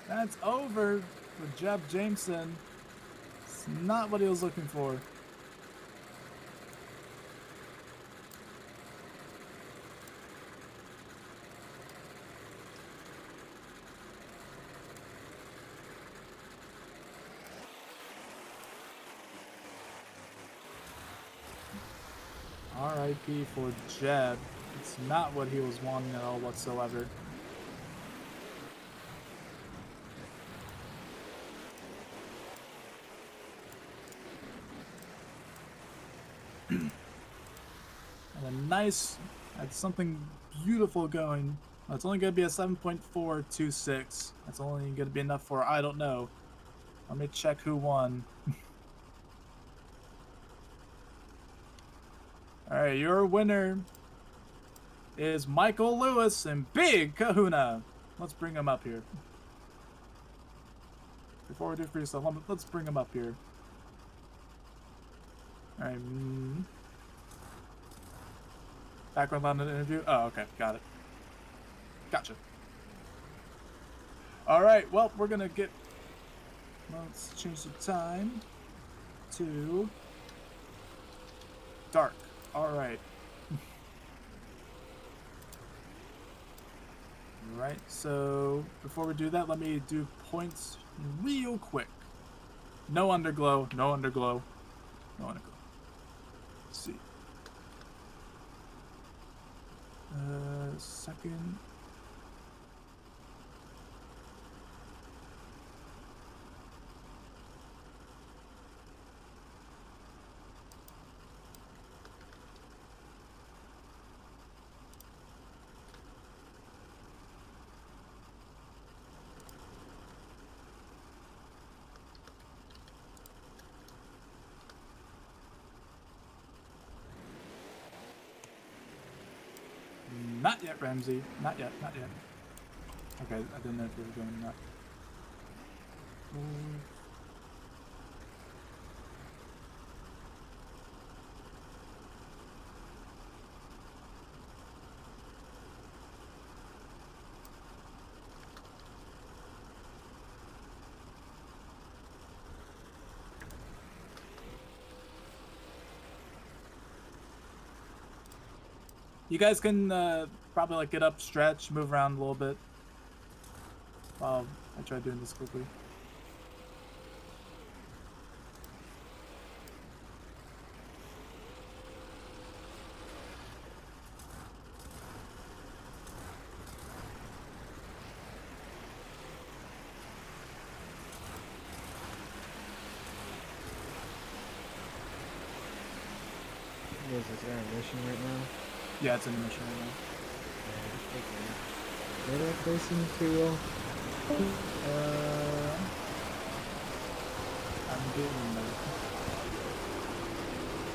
That's over for Jeb Jameson. It's not what he was looking for. RIP for Jeb. It's not what he was wanting at all whatsoever. And a nice, had something beautiful going. Oh, it's only going to be a 7.426. That's only going to be enough for, I don't know. Let me check who won. Alright, your winner is Michael Lewis and Big Kahuna. Let's bring him up here. Before we do freestyle, let's bring him up here. Alright. Background on an interview? Oh, okay. Got it. Gotcha. Alright, well, we're gonna get Let's change the time to dark. Alright. Alright, so before we do that, let me do points real quick. No underglow, no underglow, no underglow. Let's see. Second. Not yet, Ramsey. Not yet, not yet. Okay, I didn't know if you were going that. You guys can probably like get up, stretch, move around a little bit. While I try doing this quickly. Is this intermission right now? Yeah, it's in the mission right now. Where do I place in material? I'm getting there.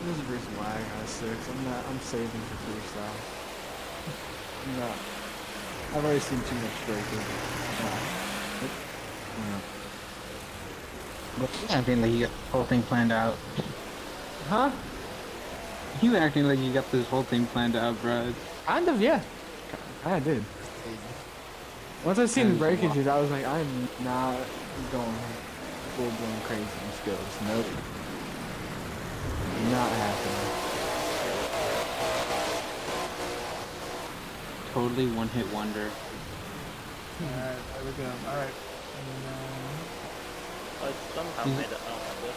This is the reason why I got 6. I'm saving for freestyle. I'm not. I've already seen too much breaking. But you acting like you got the whole thing planned out. Huh? You acting like you got this whole thing planned out, bro. Kind of, yeah. I did. Once I seen the breakages, I was like, I'm not going full-blown crazy in skills. Nope. Not happening. Totally one-hit wonder. Alright, there we go. Alright. I somehow made it out of this.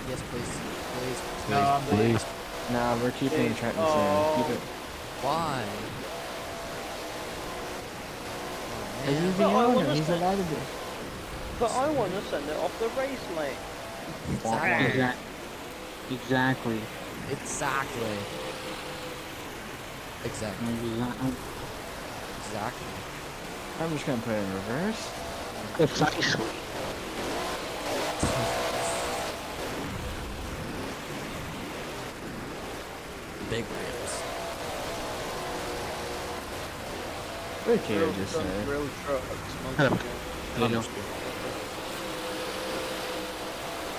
Yes, please. Please. No, I'm Please. Nah, we're keeping the track the same. Keep it. Why? Oh, He's man. the I owner. wanna He's send- allowed to do. But I want to send it off the race, mate. Exactly. Exactly. Exactly. Exactly. Exactly. I'm just gonna put it in reverse. Precisely. Big rims. What did Kato just say? Real trucks. Hello. Hello.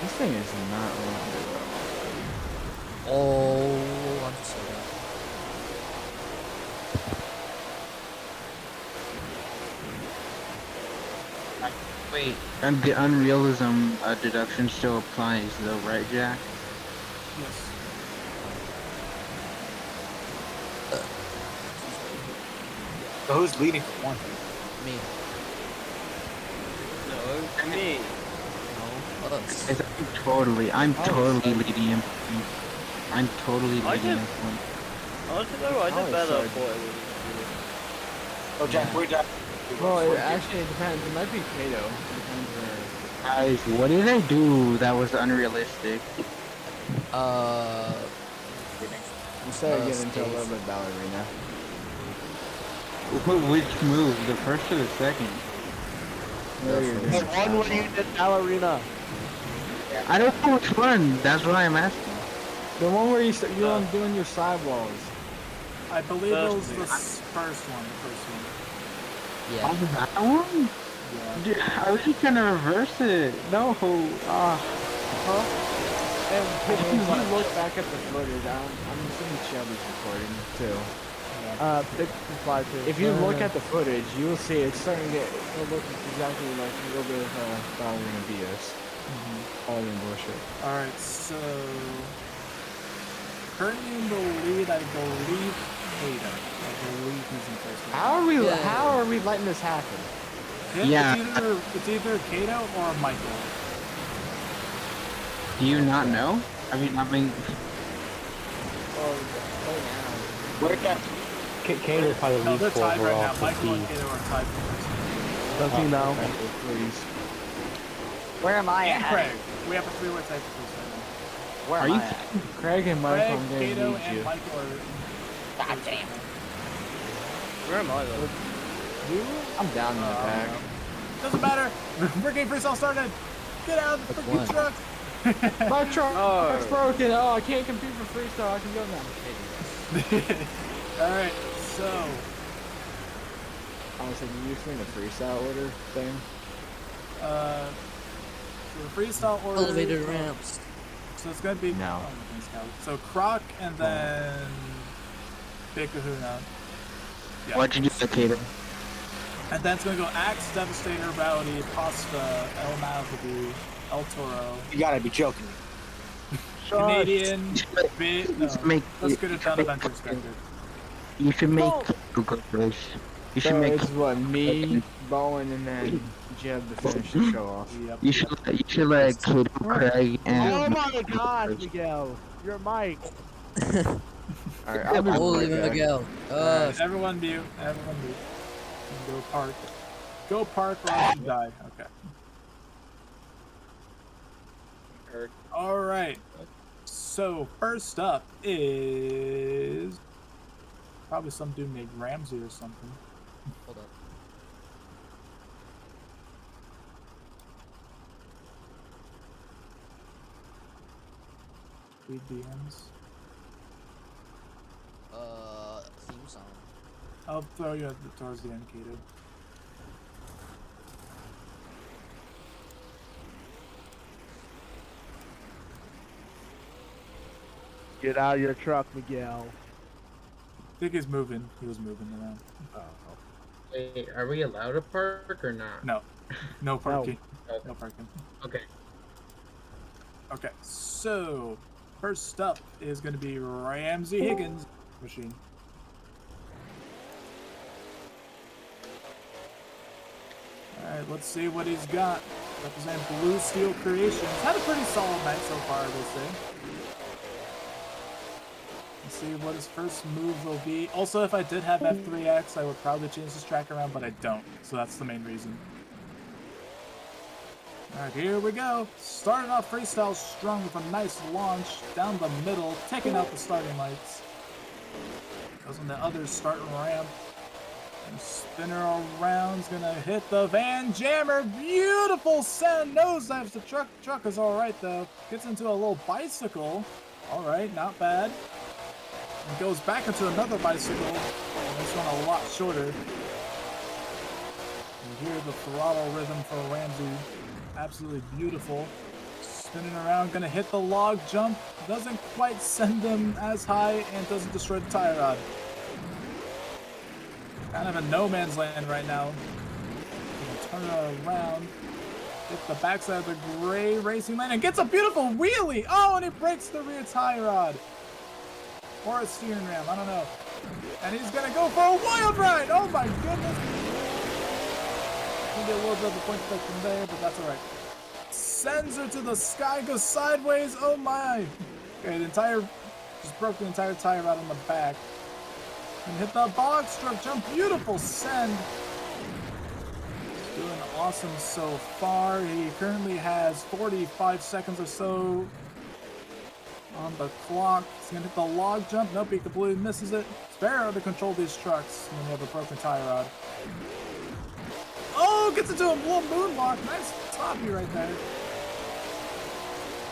This thing is not running well. Oh, I'm sorry. Wait, and the unrealism deduction still applies though, right, Jack? Yes. So who's leading for one? Me. No, me. No, us. I'm totally leading him. I'm totally I leading did- him. Honestly though, I did better. I sorry. thought it was. Oh, Jack, where Jack? Well, it actually depends. It might be Kato. It depends where. Guys, what did I do that was unrealistic? You started getting into a States. little bit ballerina. Which move? The first or the second? No, you're The doing one where you did ballerina. I don't know which one. That's why I'm asking. the one where you're on doing your sidewalls. I believe it was First the first one. Yeah. Oh, that one? Yeah. Dude, I was just gonna reverse it. No. And if you look back at the footage, I'm assuming Shelby's recording too. Yeah. Pick and fly too. If you look at the footage, you will see it's starting to get. It looks exactly like a little bit of following a BS. Following bullshit. All right, so currently in the lead, I believe Ada. I believe he's in first. How are we letting this happen? Yeah. It's either Kato or Michael. Do you not know? I mean, Where got Kato probably No, leads they're for tied right overall now. for Michael and speed. Kato are tied for first. Does he know? Please. Where am I And at? Craig. We have a three-way tie for first right now. Where Are am you I at? Craig and Michael, Craig, I'm gonna Kato, need and you. Michael are. God damn. Where am I though? I'm down in the back. Doesn't matter. We're getting freestyle started. Get out of the freaking one. truck. My truck's broken. Oh, I can't compete for freestyle. I can go now. All right, so I was thinking, you seen the freestyle order thing? the freestyle order. Elevated ramps. So it's gonna be No. Oh, thanks, Cal. So Croc and then Big Kahuna. Yeah. what'd you do, Kato? And then it's gonna go Axe, Devastator, Rowdy, Pasta, El Malibu, El Toro, You gotta be joking. Canadian, Bit. No, let's get it down make- Adventure Spectre. You should make Google race. You should So make. it's what, me, Bowen, and then Jeb to finish the show off. Yep. You should let Kato, Craig, Oh and. my God, Miguel, your mic. Alright, I'll be Holy right back. Miguel. Alright, everyone mute. Everyone mute. Go park. Go park or else you die. Okay. Alright. So, first up is probably some dude named Ramsey or something. Hold up. Read DMs. Theme song. I'll throw you towards the end, Kato. Get out of your truck, Miguel. I think he's moving. He was moving around. Wait, are we allowed to park or not? No. No parking. No. No parking. Okay. Okay, so first up is going to be Ramsey Higgins machine. Alright, let's see what he's got. Represent Blue Steel Creations. Had a pretty solid night so far, I will say. Let's see what his first move will be. Also, if I did have F3X, I would probably change this track around, but I don't. So that's the main reason. Alright, here we go. Starting off freestyle strong with a nice launch down the middle, taking out the starting lights. Goes on the other starting ramp. And spinner around's gonna hit the Van Jammer. Beautiful send. Nosedives the truck. Truck is alright though. Gets into a little bicycle. Alright, not bad. And goes back into another bicycle. And this one a lot shorter. You hear the throttle rhythm for Ramsey. Absolutely beautiful. Spinning around, gonna hit the log jump. Doesn't quite send him as high and doesn't destroy the tie rod. Kind of in no man's land right now. Gonna turn around. Hit the backside of the gray racing lane and gets a beautiful wheelie! Oh, and he breaks the rear tie rod. Or a steering ram, I don't know. And he's gonna go for a wild ride! Oh my goodness! Gonna get a little bit of a point deduction there, but that's alright. Sends her to the sky, goes sideways, oh my! Okay, the entire, just broke the entire tire rod on the back. And hit the box truck jump, beautiful send! Doing awesome so far. He currently has 45 seconds or so on the clock. He's gonna hit the log jump, nope, he completely misses it. It's very hard to control these trucks when you have a broken tire rod. Oh, gets into a little moonwalk. Nice toppy right there.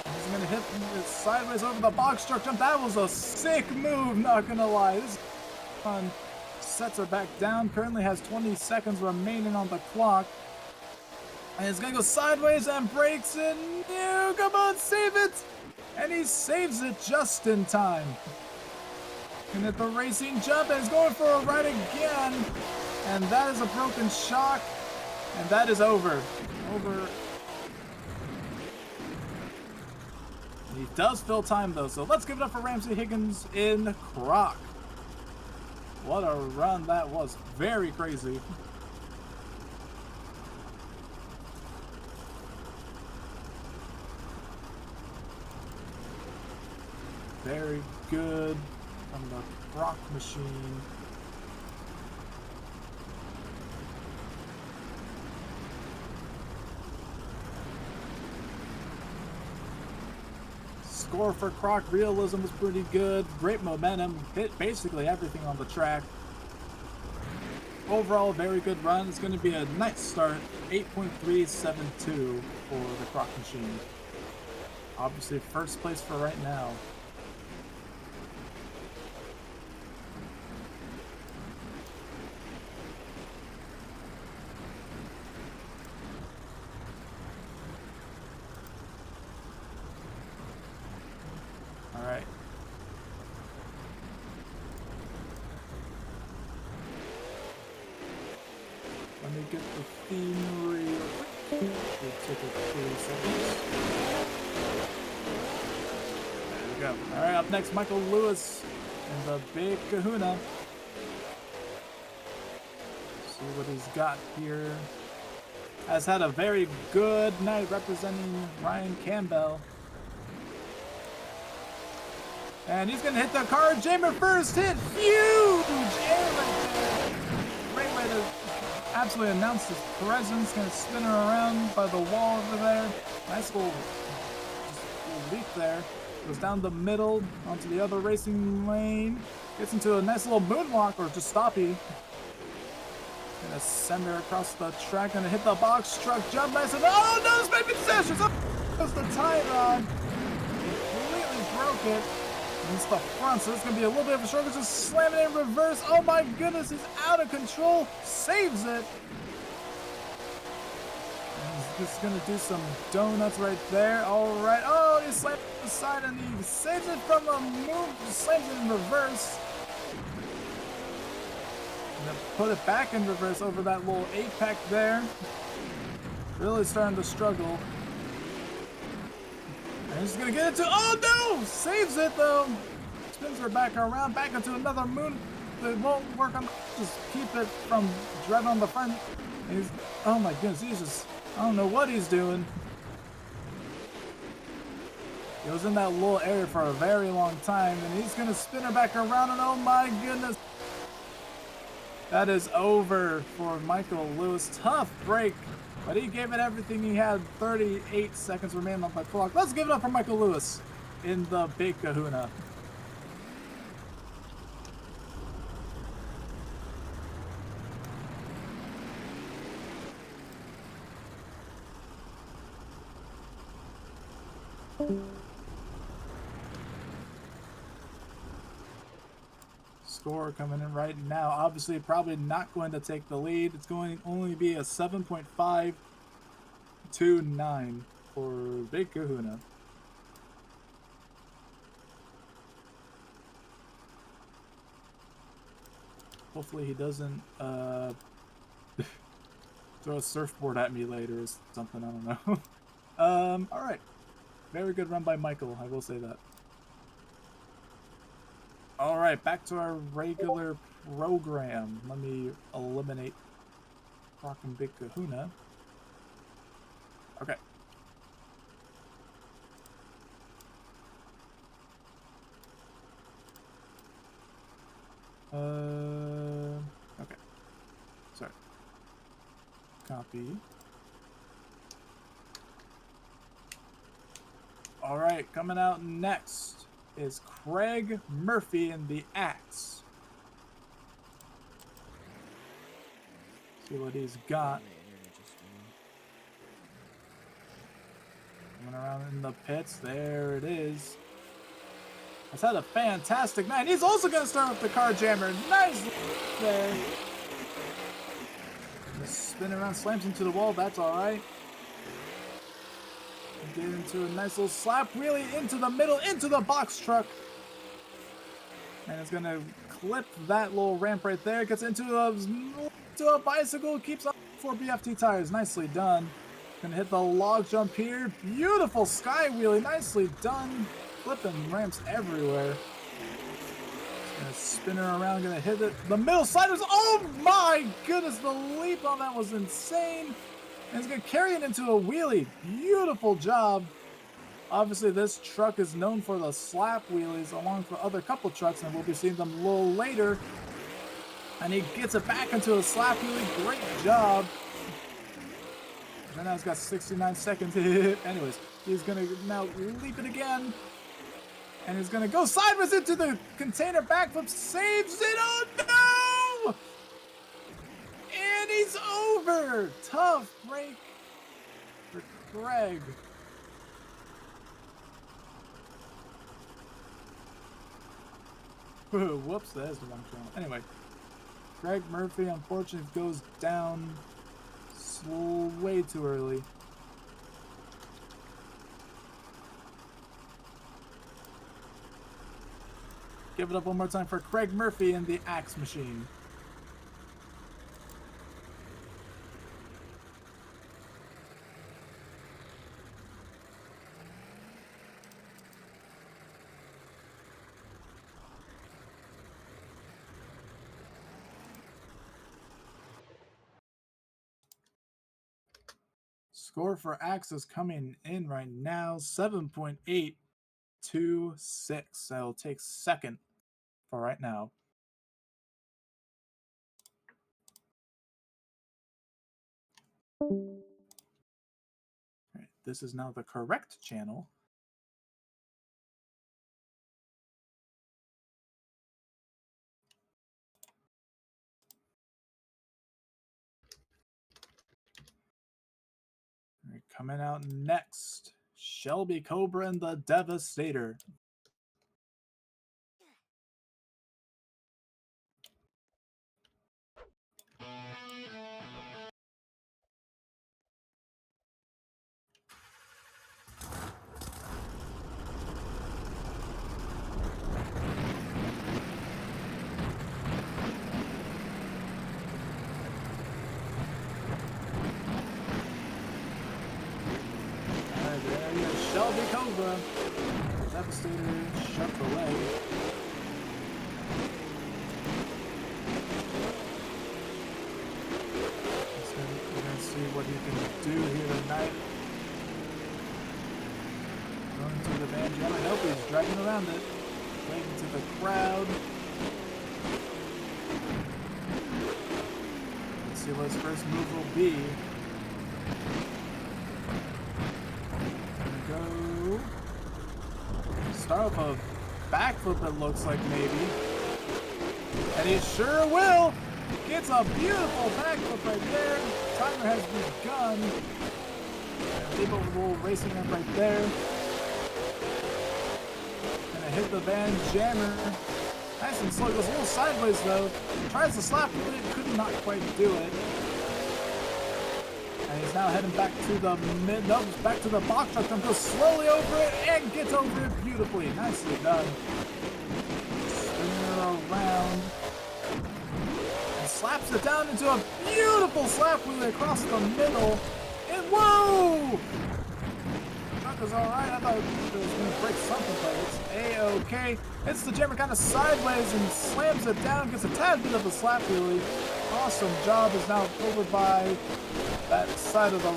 He's gonna hit it sideways over the box truck jump. That was a sick move, not gonna lie. This is fun. Sets her back down. Currently has 20 seconds remaining on the clock. And he's gonna go sideways and breaks it. No, come on, save it! And he saves it just in time. And at the racing jump, and is going for a ride again. And that is a broken shock. And that is over. Over. He does fill time though, so let's give it up for Ramsey Higgins in Croc. What a run that was. Very crazy. Very good from the Croc machine. Score for Croc. Realism was pretty good. Great momentum. Hit basically everything on the track. Overall, very good run. It's going to be a nice start. 8.372 for the Croc machine. Obviously, first place for right now. All right. Let me get the theme real quick. We'll take a few seconds. There we go. All right, up next, Michael Lewis and the Big Kahuna. See what he's got here. Has had a very good night representing Ryan Campbell. And he's going to hit the car jammer first hit. Huge air right there. Great way to absolutely announce his presence. Going to spin her around by the wall over there. Nice little leap there. Goes down the middle onto the other racing lane. Gets into a nice little moonwalk or just stoppy. Gonna send her across the track. Gonna hit the box truck jump. Nice and oh no, this may be disastrous. Up goes the tie rod. Completely broke it. It's the front, so it's going to be a little bit of a struggle. Just slamming it in reverse. Oh my goodness, he's out of control. Saves it. And he's just going to do some donuts right there. All right. Oh, he slammed it to the side and he saves it from a move. Just slams it in reverse. Gonna put it back in reverse over that little 8-pack there. Really starting to struggle. And he's gonna get into, oh no! Saves it though! Spins her back around, back into another moon. It won't work on, just keep it from driving on the front. And he's, oh my goodness, he's just, I don't know what he's doing. He was in that little area for a very long time, and he's gonna spin her back around, and oh my goodness. That is over for Michael Lewis. Tough break. But he gave it everything he had. 38 seconds remaining on the clock. Let's give it up for Michael Lewis in the Big Kahuna. Score coming in right now. Obviously, probably not going to take the lead. It's going to only be a 7.529 for Big Kahuna. Hopefully he doesn't throw a surfboard at me later or something. I don't know. All right. Very good run by Michael. I will say that. All right, back to our regular program. Let me eliminate Croc and Big Kahuna. Okay. Okay. Sorry. Copy. All right, coming out next is Craig Murphy and the Axe. See what he's got. Coming around in the pits. There it is. Has had a fantastic night. He's also going to start with the car jammer. Nice there. Just spin around, slams into the wall. That's all right. Get into a nice little slap wheelie into the middle, into the box truck. And it's gonna clip that little ramp right there. Gets into a bicycle. Keeps on 4 BFT tires. Nicely done. Gonna hit the log jump here. Beautiful sky wheelie. Nicely done. Flipping ramps everywhere. Gonna spin her around. Gonna hit it. The middle sliders. Oh my goodness. The leap on that was insane. And it's gonna carry it into a wheelie. Beautiful job. Obviously, this truck is known for the slap wheelies along with other couple trucks, and we'll be seeing them a little later. And he gets it back into a slap wheelie. Great job. And now he's got 69 seconds to hit. Anyways, he's going to now leap it again. And he's going to go sideways into the container backflip. Saves it. Oh, no! And he's over. Tough break for Craig. Whoops, that is the wrong channel. Anyway, Greg Murphy unfortunately goes down way too early. Give it up one more time for Craig Murphy and the Axe Machine. Score for Axe is coming in right now, 7.826. That'll take second for right now. All right, this is now the correct channel. All right, coming out next, Shelby Cobra and the Devastator. Shelby Cobra. Devastator shoved away. We're going to see what he can do here tonight. Going to the Van Jam. Nope, he's dragging around it. Waving to the crowd. Let's see what his first move will be. Go. Start off a backflip, it looks like, maybe. And he sure will. Gets a beautiful backflip right there. Timer has begun. Leave a little racing up right there. Gonna hit the Van Jammer. Nice and slow. Goes a little sideways though. Tries to slap it, but could not quite do it. And he's now heading back to the mid, no, back to the box truck and goes slowly over it and gets over it beautifully. Nicely done. Spinning around. And slaps it down into a beautiful slap wheelie across the middle. And whoa! The truck is alright. I thought it was going to break something, but it's A-okay. Hits the jammer kind of sideways and slams it down. Gets a tad bit of a slap wheelie. Awesome job. Is now over by that side of the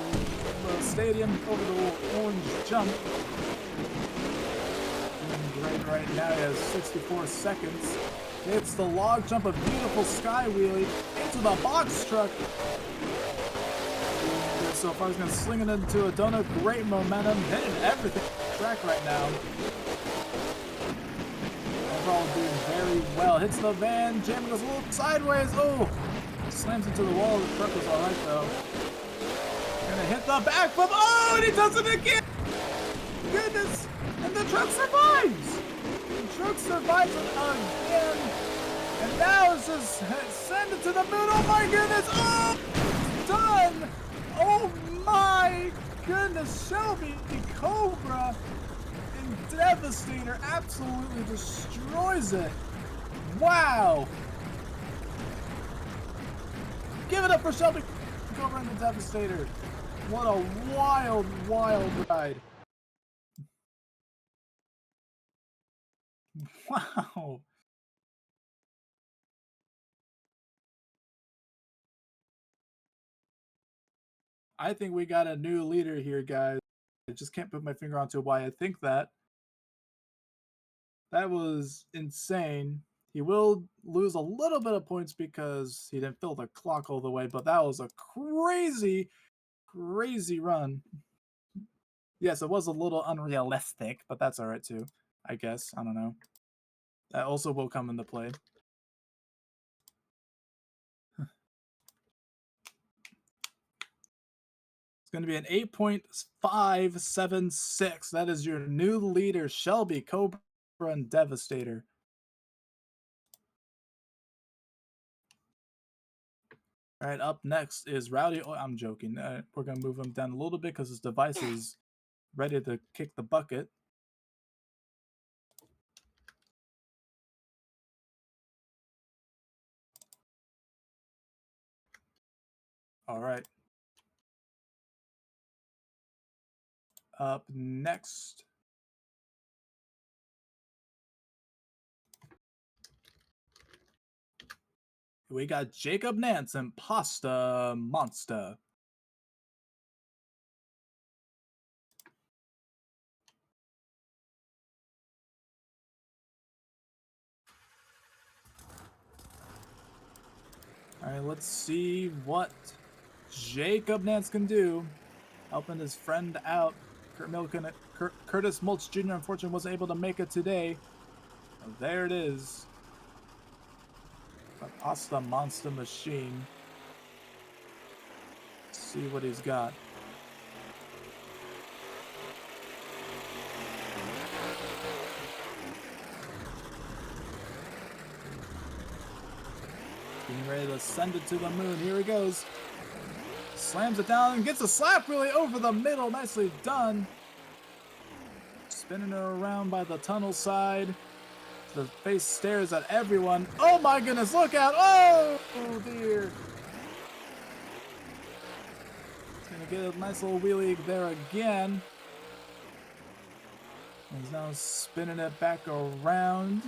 stadium, over the little orange jump. Doing great right now. He has 64 seconds. Hits the log jump, a beautiful sky wheelie into the box truck. Good so far. He's going to sling it into a donut. Great momentum. Hitting everything on the track right now. Overall doing very well. Hits the van. Jam goes a little sideways. Oh! Slams into the wall. The truck is alright though. Gonna hit the backflip. Oh, and he does it again! Goodness! And the truck survives! The truck survives it again. And now it's just send it to the moon. Oh my goodness! Oh! It's done! Oh my goodness! Shelby Cobra and Devastator absolutely destroys it. Wow! Give it up for Shelby Cobra and the Devastator. What a wild, wild ride. Wow. I think we got a new leader here, guys. I just can't put my finger onto why I think that. That was insane. He will lose a little bit of points because he didn't fill the clock all the way, but that was a crazy, crazy run. Yes, it was a little unrealistic, but that's all right too, I guess. I don't know. That also will come into play. It's going to be an 8.576. That is your new leader, Shelby, Cobra, and Devastator. All right, up next is Rowdy. Oh, I'm joking. We're going to move him down a little bit because his device is ready to kick the bucket. All right. Up next. We got Jacob Nance and Pasta Monster. All right, let's see what Jacob Nance can do. Helping his friend out. Curtis Mulch Jr. unfortunately wasn't able to make it today. Oh, there it is. The Pasta Monster Machine. Let's see what he's got. Getting ready to send it to the moon. Here he goes. Slams it down and gets a slap really over the middle. Nicely done. Spinning it around by the tunnel side. The face stares at everyone. Oh my goodness, look out. Oh dear. He's gonna get a nice little wheelie there again. He's now spinning it back around.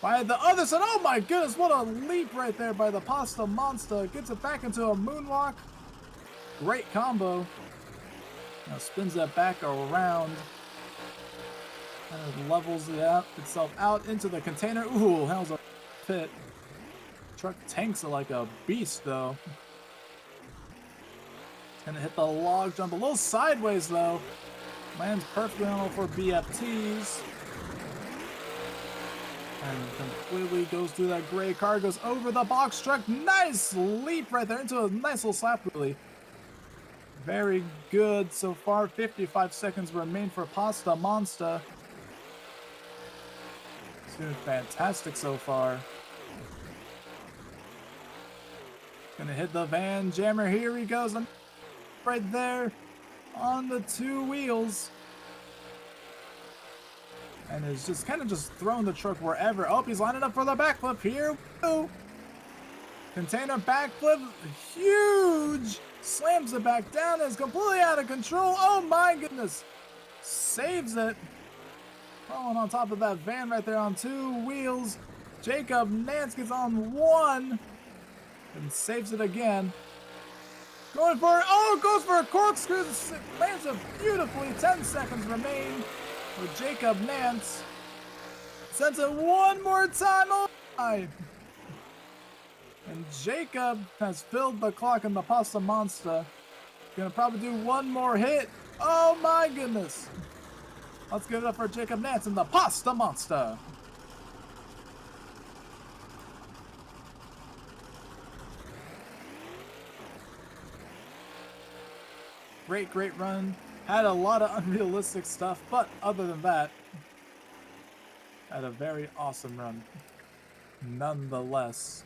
By the other side. Oh my goodness, what a leap right there by the Pasta Monster. Gets it back into a moonwalk. Great combo. Now spins that back around. Kind of levels it out itself out into the container. Ooh, hell's a pit. Truck tanks it like a beast though. Gonna hit the log jump a little sideways though. Lands perfectly on for BFTs. And completely goes through that gray car, goes over the box truck. Nice leap right there into a nice little slap wheelie. Very good so far. 55 seconds remain for Pasta Monster. It's doing fantastic so far. Gonna hit the van jammer. Here he goes. Right there on the two wheels. And is just kind of just throwing the truck wherever. Oh, he's lining up for the backflip here. Woo! Container backflip. Huge! Slams it back down. Is completely out of control. Oh my goodness. Saves it. Throwing on top of that van right there on two wheels. Jacob Nance gets on one. And saves it again. Going for it. Oh, goes for a corkscrew. Lands it beautifully. 10 seconds remain for Jacob Nance. Sends it one more time. Oh my. And Jacob has filled the clock in the Pasta Monster. Gonna probably do one more hit. Oh my goodness. Let's give it up for Jacob Nance and the Pasta Monster. Great run. Had a lot of unrealistic stuff, but other than that, had a very awesome run. Nonetheless.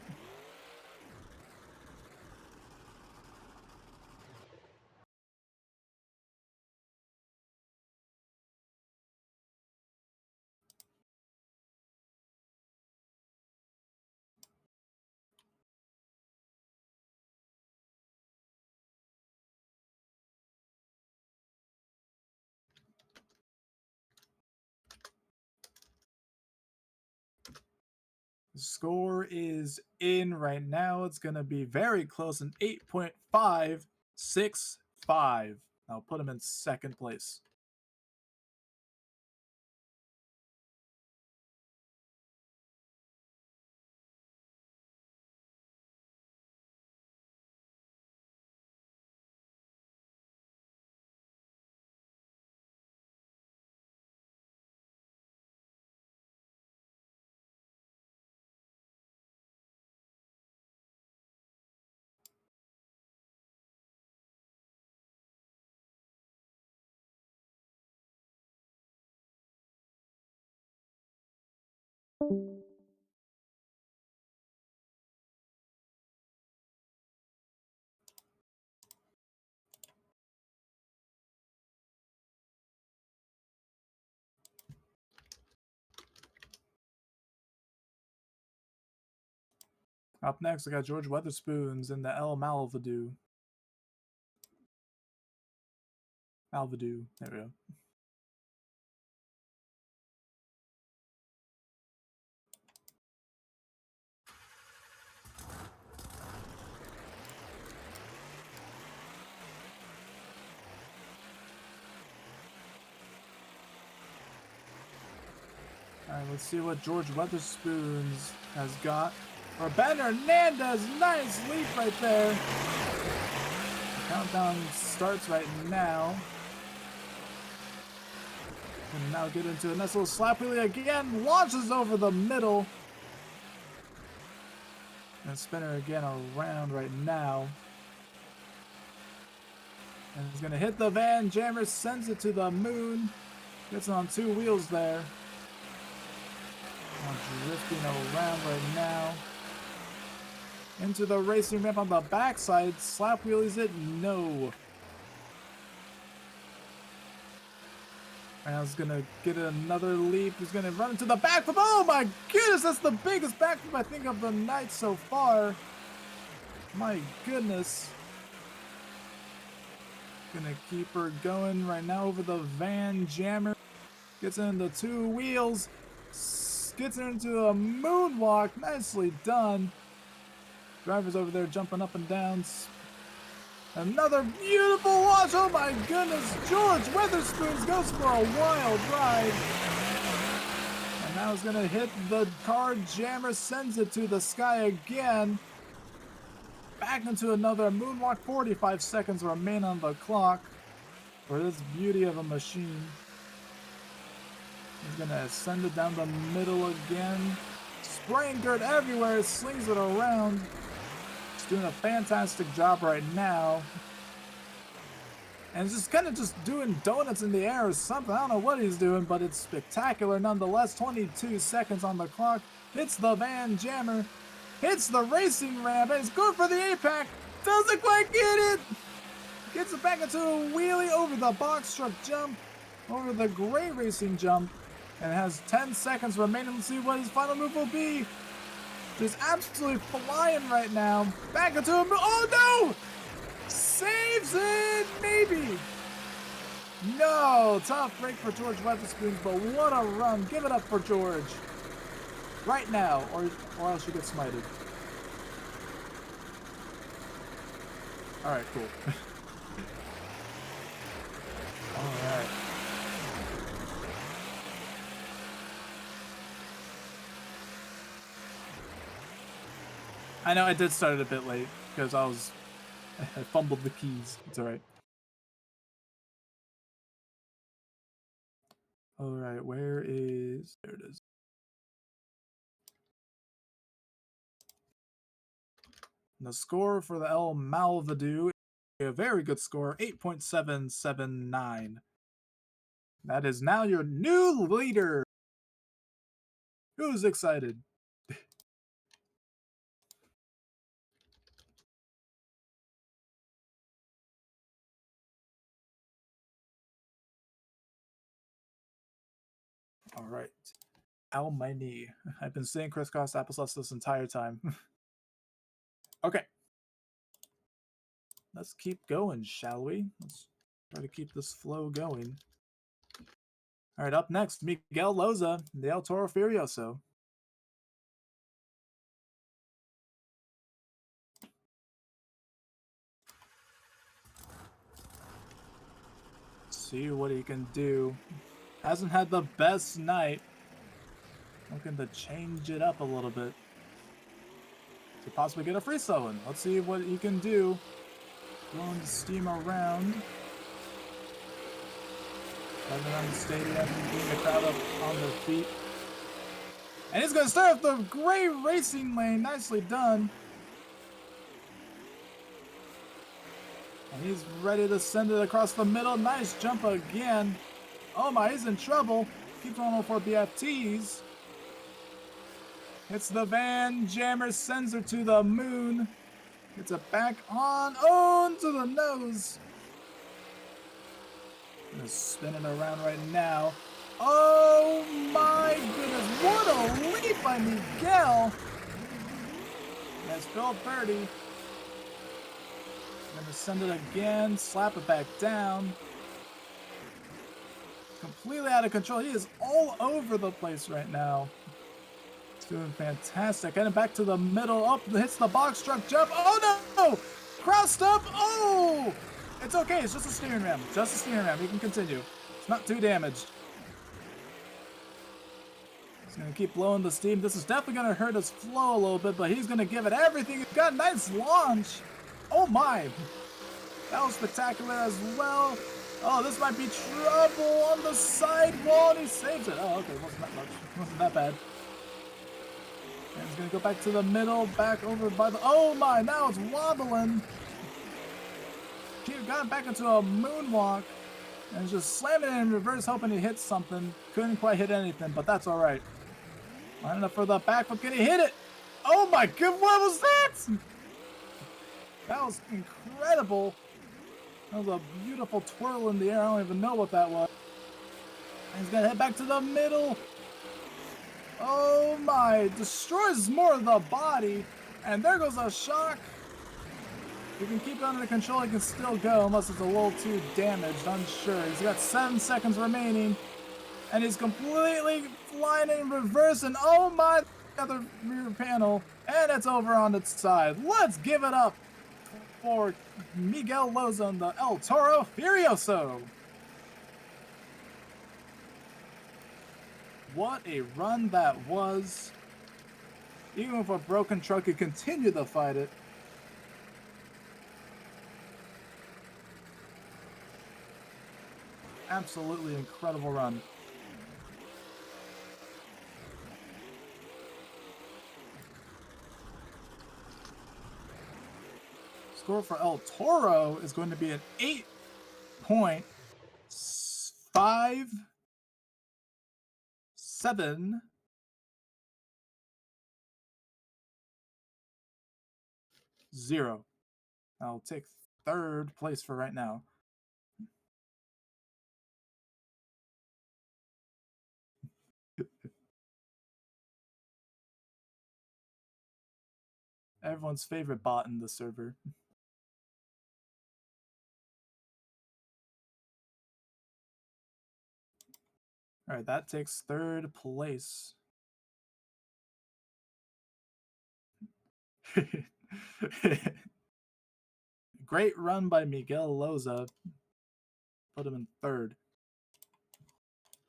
The score is in right now. It's going to be very close, an 8.565. I'll put him in second place. Up next, I got George Weatherspoons in the El Malvadoo. Malvadoo. There we go. Alright, let's see what George Weatherspoons has got. Or Ben Hernandez, nice leap right there. The countdown starts right now. And now get into a nice little slap wheelie again. Launches over the middle. And spinner again around right now. And he's going to hit the van jammer, sends it to the moon. Gets on two wheels there. Drifting around right now. Into the racing ramp on the backside. Slap wheelies it? No. And I was going to get another leap. He's going to run into the backflip. Oh my goodness, that's the biggest backflip I think of the night so far. My goodness. Gonna keep her going right now over the van jammer. Gets into two wheels. Gets into a moonwalk. Nicely done. Driver's over there jumping up and down. Another beautiful launch. Oh my goodness. George Weatherspoons goes for a wild ride. And now he's going to hit the car jammer. Sends it to the sky again. Back into another moonwalk. 45 seconds remain on the clock for this beauty of a machine. He's going to send it down the middle again. Spraying dirt everywhere. Slings it around. He's doing a fantastic job right now. And just kind of just doing donuts in the air or something. I don't know what he's doing, but it's spectacular nonetheless. 22 seconds on the clock. Hits the van jammer. Hits the racing ramp. And it's good for the APAC. Doesn't quite get it. Gets it back into a wheelie over the box truck jump. Over the gray racing jump. And has 10 seconds remaining. Let's see what his final move will be. Just absolutely flying right now. Back into a... Oh, no! Saves it! Maybe. No. Tough break for George Weatherspoons, but what a run. Give it up for George. Right now, or else you get smited. Alright, cool. Alright. I know I did start it a bit late because I fumbled the keys. It's alright. Alright, where is... There it is. And the score for the El Malvadoo, a very good score, 8.779. That is now your new leader. Who's excited? All right. Ow, my knee. I've been saying crisscross applesauce this entire time. Okay. Let's keep going, shall we? Let's try to keep this flow going. All right, up next, Miguel Loza, the El Toro Furioso. See what he can do. Hasn't had the best night. Looking to change it up a little bit. To possibly get a free soloing. Let's see what he can do. Blowing the steam around. Driving around the stadium, getting the crowd up on their feet. And he's going to start off the gray racing lane. Nicely done. And he's ready to send it across the middle. Nice jump again. Oh my, he's in trouble. Keeps on for BFTs. Hits the van. Jammer sends her to the moon. Gets it back on. Oh, to the nose. Gonna spin it around right now. Oh my goodness. What a leap by Miguel. That's Phil Birdie. Gonna send it again. Slap it back down. Completely out of control. He is all over the place right now. It's doing fantastic. Getting back to the middle. Up, hits the box truck jump. Oh no! Crossed up. Oh! It's okay. It's just a steering ram. Just a steering ram. He can continue. It's not too damaged. He's gonna keep blowing the steam. This is definitely gonna hurt his flow a little bit, but he's gonna give it everything. He's got a nice launch. Oh my! That was spectacular as well. Oh, this might be trouble on the sidewall, and he saves it. Oh, okay, wasn't that much. Wasn't that bad. And he's gonna go back to the middle, back over by the. Oh my! Now it's wobbling. He got back into a moonwalk, and he's just slamming it in reverse, hoping he hits something. Couldn't quite hit anything, but that's all right. Lining up for the backflip. Can he hit it? Oh my god! What was that? That was incredible. That was a beautiful twirl in the air. I don't even know what that was. And he's gonna head back to the middle. Oh my, destroys more of the body. And there goes a shock. He can keep it under control. He can still go unless it's a little too damaged. Unsure. He's got 7 seconds remaining. And he's completely flying in reverse. And oh my, other rear panel. And it's over on its side. Let's give it up for Miguel Loza and the El Toro Furioso. What a run that was. Even with a broken truck, he continued to fight it. Absolutely incredible run. Score for El Toro is going to be an 8.57. I'll take third place for right now. Everyone's favorite bot in the server. All right, that takes third place. Great run by Miguel Loza. Put him in third.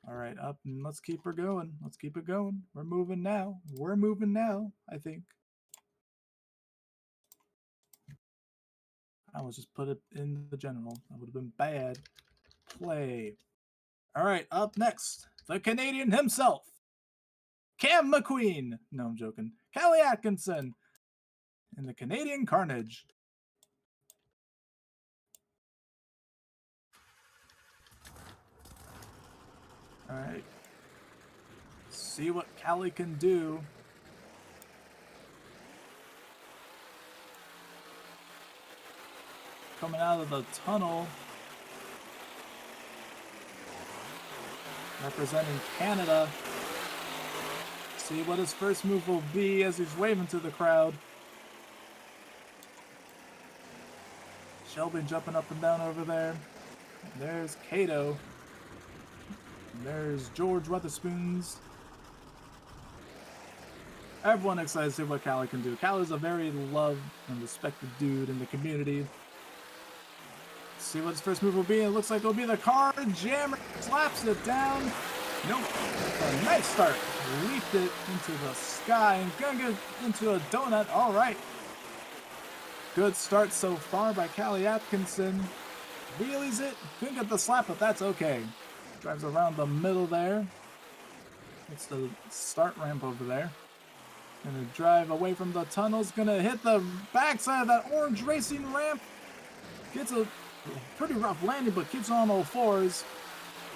All right, up and let's keep her going. Let's keep it going. We're moving now. We're moving now, I think. I was just put it in the general. That would have been bad play. All right, up next, the Canadian himself, Cam McQueen. No, I'm joking. Callie Atkinson in the Canadian Carnage. All right. See what Callie can do. Coming out of the tunnel. Representing Canada. See what his first move will be as he's waving to the crowd. Shelby jumping up and down over there. And there's Kato. And there's George Weatherspoons. Everyone excited to see what Callie can do. Callie's a very loved and respected dude in the community. see what his first move will be. It looks like it'll be the car jammer. Slaps it down. Nope. A nice start. Leaped it into the sky and gonna get into a donut. All right. Good start so far by Callie Atkinson. Wheelies it. Couldn't get the slap, but that's okay. Drives around the middle there. It's the start ramp over there. Gonna drive away from the tunnels. Gonna hit the backside of that orange racing ramp. Gets a pretty rough landing, but keeps on all fours.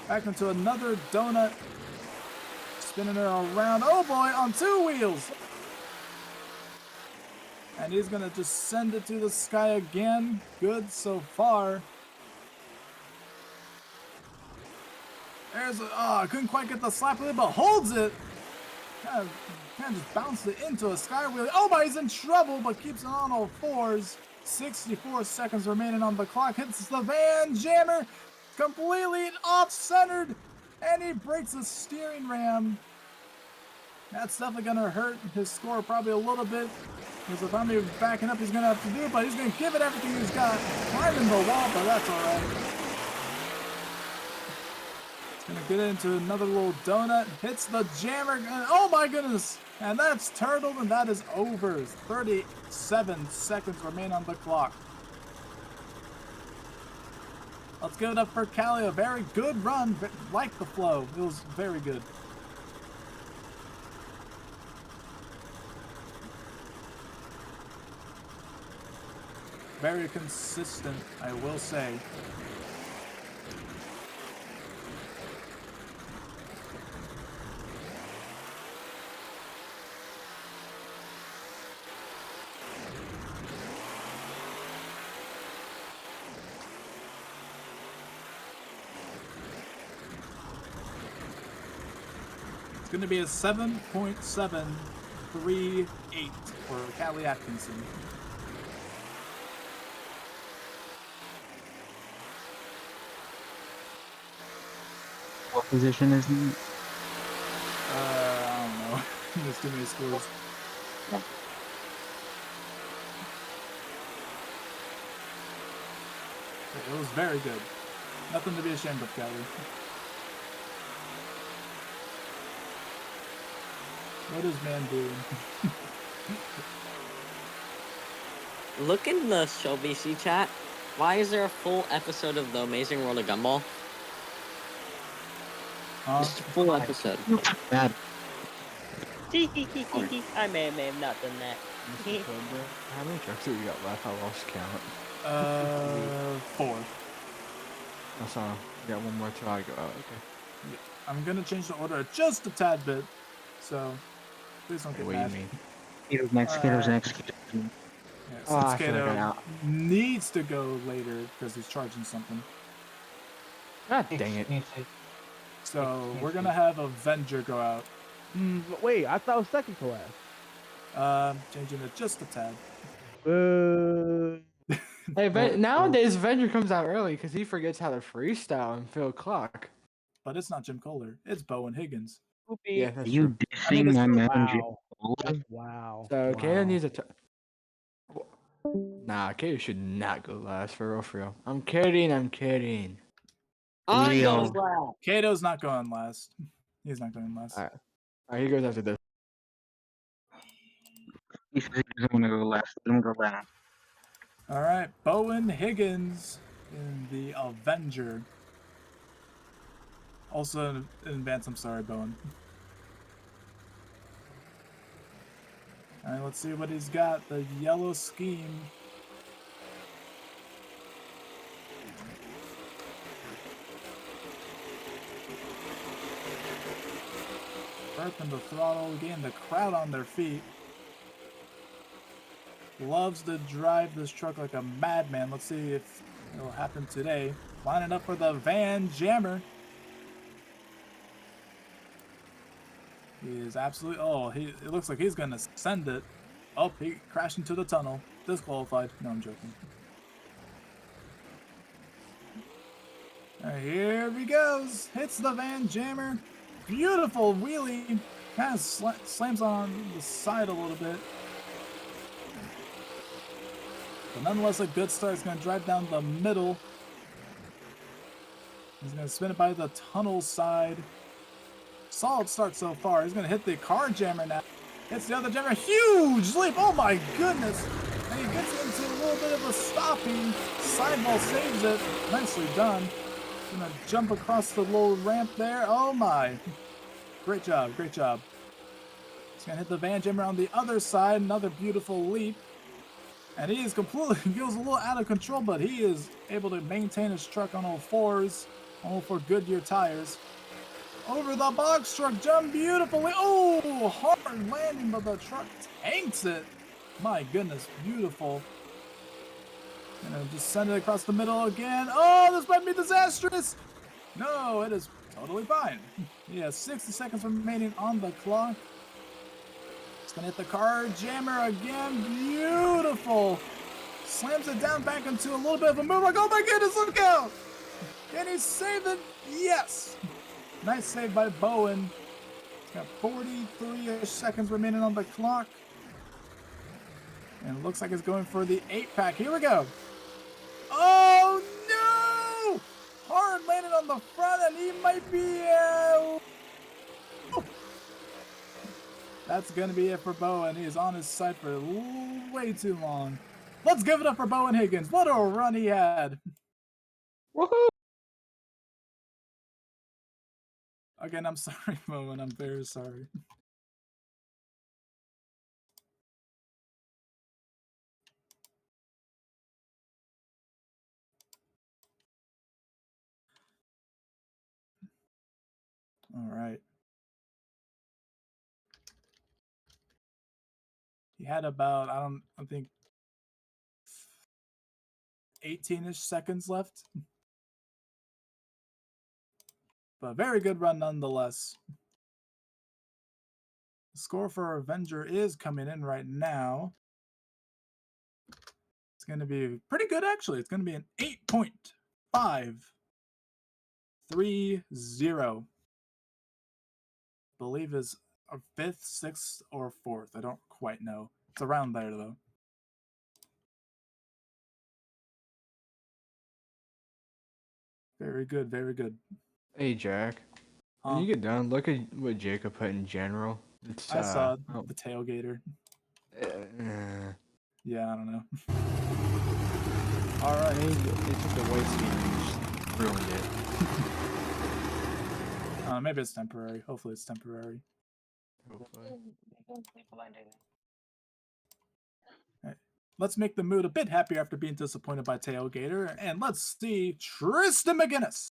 Back into another donut. Spinning her around. Oh boy, on two wheels. And he's gonna just send it to the sky again. Good so far. There's a, couldn't quite get the slap with it, but holds it. Kind of just bounced it into a sky wheel. Oh my, he's in trouble, but keeps it on all fours. 64 seconds remaining on the clock. Hits the van jammer. Completely off-centered. And he breaks the steering ram. That's definitely going to hurt his score probably a little bit. Because if I'm backing up, he's going to have to do it, but he's going to give it everything he's got. Climbing the wall, but that's alright. He's going to get into another little donut. Hits the jammer. And oh my goodness. And that's turtled, and that is over. 37 seconds remain on the clock. Let's give it up for Callie. A very good run. Like the flow. It was very good. Very consistent, I will say. It's going to be a 7.738 for Callie Atkinson. What position is he? I don't know. There's too many scores. It was very good. Nothing to be ashamed of, Callie. What is man doing? Look in the Show BC chat. Why is there a full episode of The Amazing World of Gumball? Just a full episode. Bad. I may have not done that. Mr. Cobra, how many trucks do we got left? I lost count. 4. I saw. We got one more till I go out. Okay. I'm gonna change the order just a tad bit, so please don't get What do you mad. mean? Kato's next. Kato's next. Yeah, Oh, I since feel like I'm Kato out. needs to go later because he's charging something. God dang it. So we're gonna have Avenger go out. But wait, I thought it was second to last. Changing it just a tad. Hey, nowadays Avenger comes out early because he forgets how to freestyle and fill clock. But it's not Jim Kohler. It's Bowen Higgins. Yeah, Are that's you true. dissing my man Jim Wow. Kohler? Wow. So Kato wow. needs a. Nah, Kato should not go last for real. For real. I'm kidding. I'm kidding. On Real. goes loud. Kato's not going last. He's not going last. All right, he goes after this. He says he doesn't want to go last. Let him go last. All right, Bowen Higgins in the Avenger. Also in advance, I'm sorry, Bowen. All right, let's see what he's got. The yellow scheme. Burping the throttle, getting the crowd on their feet. Loves to drive this truck like a madman. Let's see if it'll happen today. Lining up for the Van Jammer. He is absolutely. Oh, it looks like he's gonna send it. Oh, he crashed into the tunnel. Disqualified. No, I'm joking. All right, here he goes. Hits the Van Jammer. Beautiful wheelie. Kind of slams on the side a little bit. But nonetheless, a good start. He's going to drive down the middle. He's going to spin it by the tunnel side. Solid start so far. He's going to hit the car jammer now. Hits the other jammer. Huge leap. Oh my goodness. And he gets into a little bit of a stopping. Sidewall saves it. Nicely done. Going to jump across the little ramp there. Oh my. Great job. Great job. He's going to hit the van jammer on the other side. Another beautiful leap. And he is completely, feels a little out of control, but he is able to maintain his truck on all fours, on all four Goodyear tires. Over the box truck, jump beautifully. Oh, hard landing, but the truck tanks it. My goodness, beautiful. Gonna just send it across the middle again. Oh, this might be disastrous. No, it is totally fine. He has 60 seconds remaining on the clock. He's gonna hit the car jammer again. Beautiful. Slams it down back into a little bit of a move. Like, oh my goodness, look out! Can he save it? Yes. Nice save by Bowen. He's got 43-ish seconds remaining on the clock. And it looks like it's going for the 8-pack. Here we go. Oh no! Hard landed on the front, and he might be That's gonna be it for Bowen. He is on his side for way too long. Let's give it up for Bowen Higgins. What a run he had. Woohoo! Again, I'm sorry, Bowen. I'm very sorry. All right. He had about, I think 18-ish seconds left. But very good run nonetheless. The score for Avenger is coming in right now. It's going to be pretty good, actually. It's going to be an 8.530. Believe is a 5th, 6th, or 4th. I don't quite know. It's around there, though. Very good, very good. Hey, Jack. When you get done, look at what Jacob put in general. It's, I saw the tailgater. Yeah, I don't know. Alright. It's just a waste game and just ruined it. Maybe it's temporary. Hopefully it's temporary. Hopefully. Right. Let's make the mood a bit happier after being disappointed by Tailgater, and let's see Tristan McGinnis.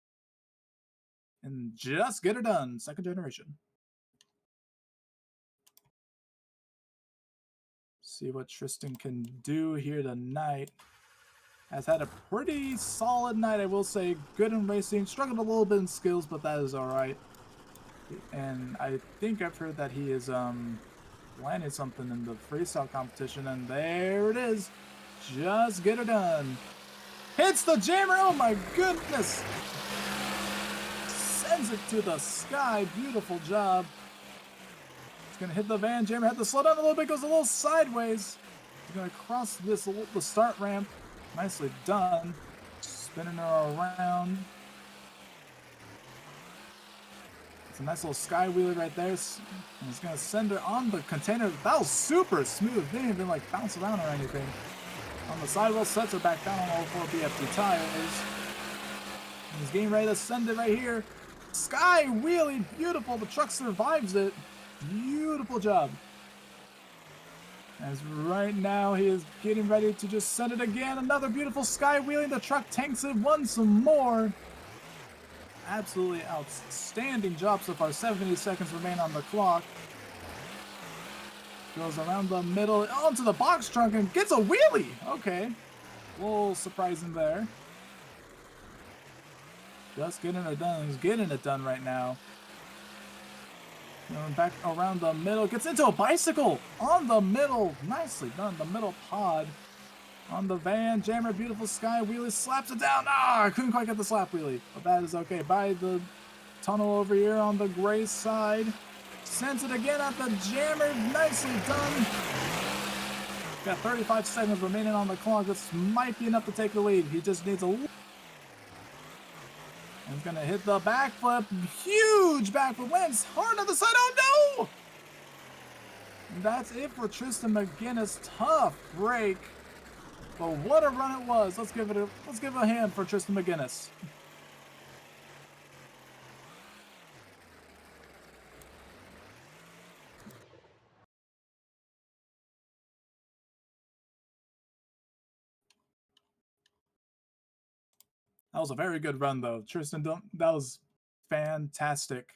And just get it done. 2nd generation. See what Tristan can do here tonight. Has had a pretty solid night, I will say. Good in racing. Struggled a little bit in skills, but that is alright. And I think I've heard that he is landed something in the freestyle competition, and there it is. Just get it done. Hits the jammer. Oh my goodness. Sends it to the sky. Beautiful job. He's going to hit the van jammer. Had to slow down a little bit. Goes a little sideways. He's going to cross the start ramp. Nicely done. Spinning her around. It's a nice little sky wheeler right there. And he's going to send her on the container. That was super smooth. Didn't even like bounce around or anything. On the sidewall, sets her back down on all 4 BFD tires. And he's getting ready to send it right here. Sky wheelie, beautiful. The truck survives it. Beautiful job. As right now he is getting ready to just send it again. Another beautiful sky wheeling. The truck tanks it once more. Absolutely outstanding job so far. 70 seconds remain on the clock. Goes around the middle onto the box trunk and gets a wheelie. Okay. A little surprising there. Just getting it done. He's getting it done right now. Going back around the middle. Gets into a bicycle on the middle. Nicely done. The middle pod. On the van jammer. Beautiful sky wheelie. Slaps it down. I couldn't quite get the slap wheelie. But that is okay. By the tunnel over here on the gray side. Sends it again at the jammer. Nicely done. Got 35 seconds remaining on the clock. This might be enough to take the lead. He just needs a And he's gonna hit the backflip. Huge backflip. Lands hard on the side. Oh no! And that's it for Tristan McGinnis. Tough break. But what a run it was. Let's give it a hand for Tristan McGinnis. That was a very good run, though. Tristan, that was fantastic.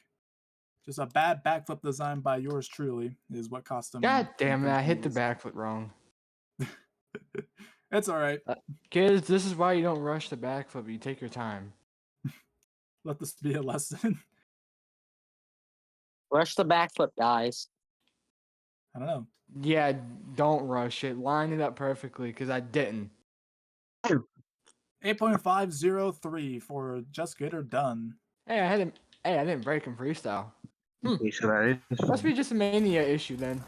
Just a bad backflip design by yours truly is what cost him. God damn it! I hit the backflip wrong. It's all right. Kids, this is why you don't rush the backflip. You take your time. Let this be a lesson. Rush the backflip, guys. I don't know. Yeah, don't rush it. Line it up perfectly, because I didn't. 8.503 for Just Get Her Done. Hey, I didn't break in freestyle. Okay, so that is. Must be just a mania issue then.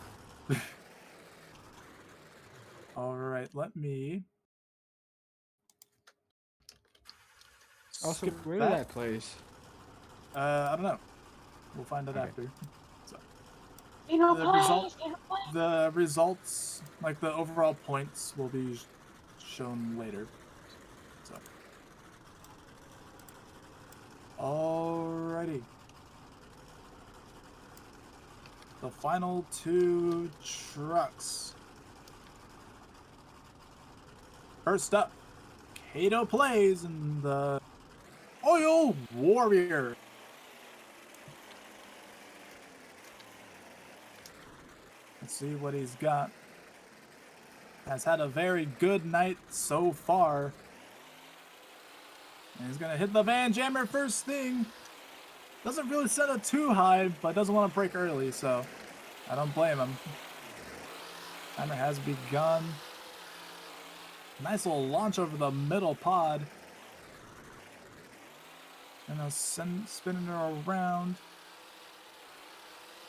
All right, let me. Also, skip where did that place? I don't know. We'll find out Okay. after. So, the results, like the overall points, will be shown later. So, alrighty. The final two trucks. First up, Kato plays in the Oil Warrior. Let's see what he's got. Has had a very good night so far. And he's gonna hit the Van Jammer first thing. Doesn't really set it too high, but doesn't want to break early, so I don't blame him. Timer has begun. Nice little launch over the middle pod. And I'll spinning her around.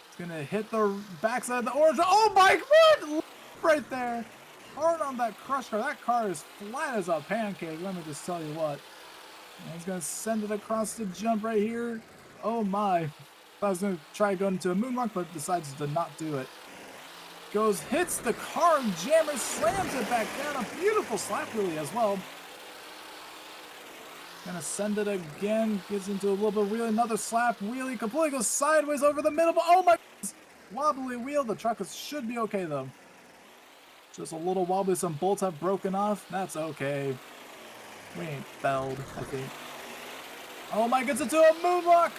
It's gonna hit the backside of the orange. Oh my god! Right there. Hard on that crush car. That car is flat as a pancake. Let me just tell you what. And he's gonna send it across the jump right here. Oh my. I was gonna try going into a moonwalk, but decides to not do it. Goes, hits the car jammer, slams it back down. A beautiful slap wheelie as well. Gonna send it again. Gets into a little bit of wheelie. Another slap wheelie. Completely goes sideways over the middle. But oh my goodness. Wobbly wheel. The truck should be okay though. Just a little wobbly. Some bolts have broken off. That's okay. We ain't felled, I think. Oh my, gets into a moonwalk.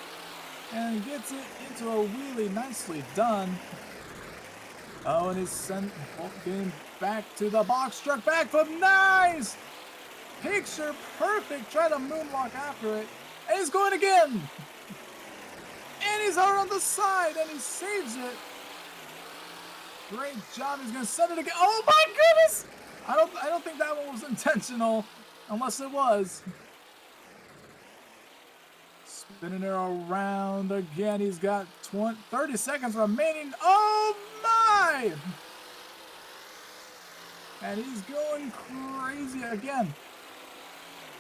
And gets it into a wheelie. Nicely done. Oh, and he's getting back to the box truck backflip. Nice! Picture perfect. Try to moonwalk after it. And he's going again. And he's out on the side and he saves it. Great job. He's gonna send it again. Oh my goodness! I don't think that one was intentional, unless it was. Spinning her around again. He's got 30 seconds remaining. Oh my! And he's going crazy again.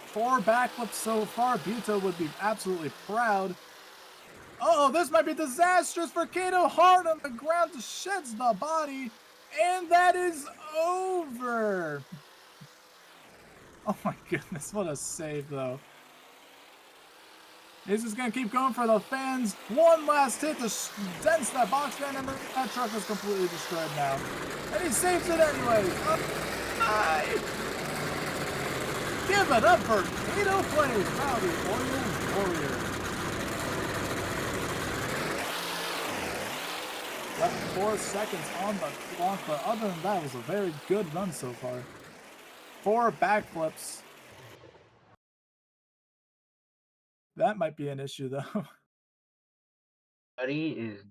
4 backflips so far. Buto would be absolutely proud. Uh-oh, this might be disastrous for Kato. Hard on the ground, sheds the body. And that is over. Oh my goodness, what a save though. He's just gonna keep going for the fans. One last hit to dents that box fan, and that truck is completely destroyed now. And he saves it anyway. Give it up for Kato Plays, now the Oil Warrior. Left 4 seconds on the clock, but other than that, it was a very good run so far. 4 backflips. That might be an issue, though. Buddy is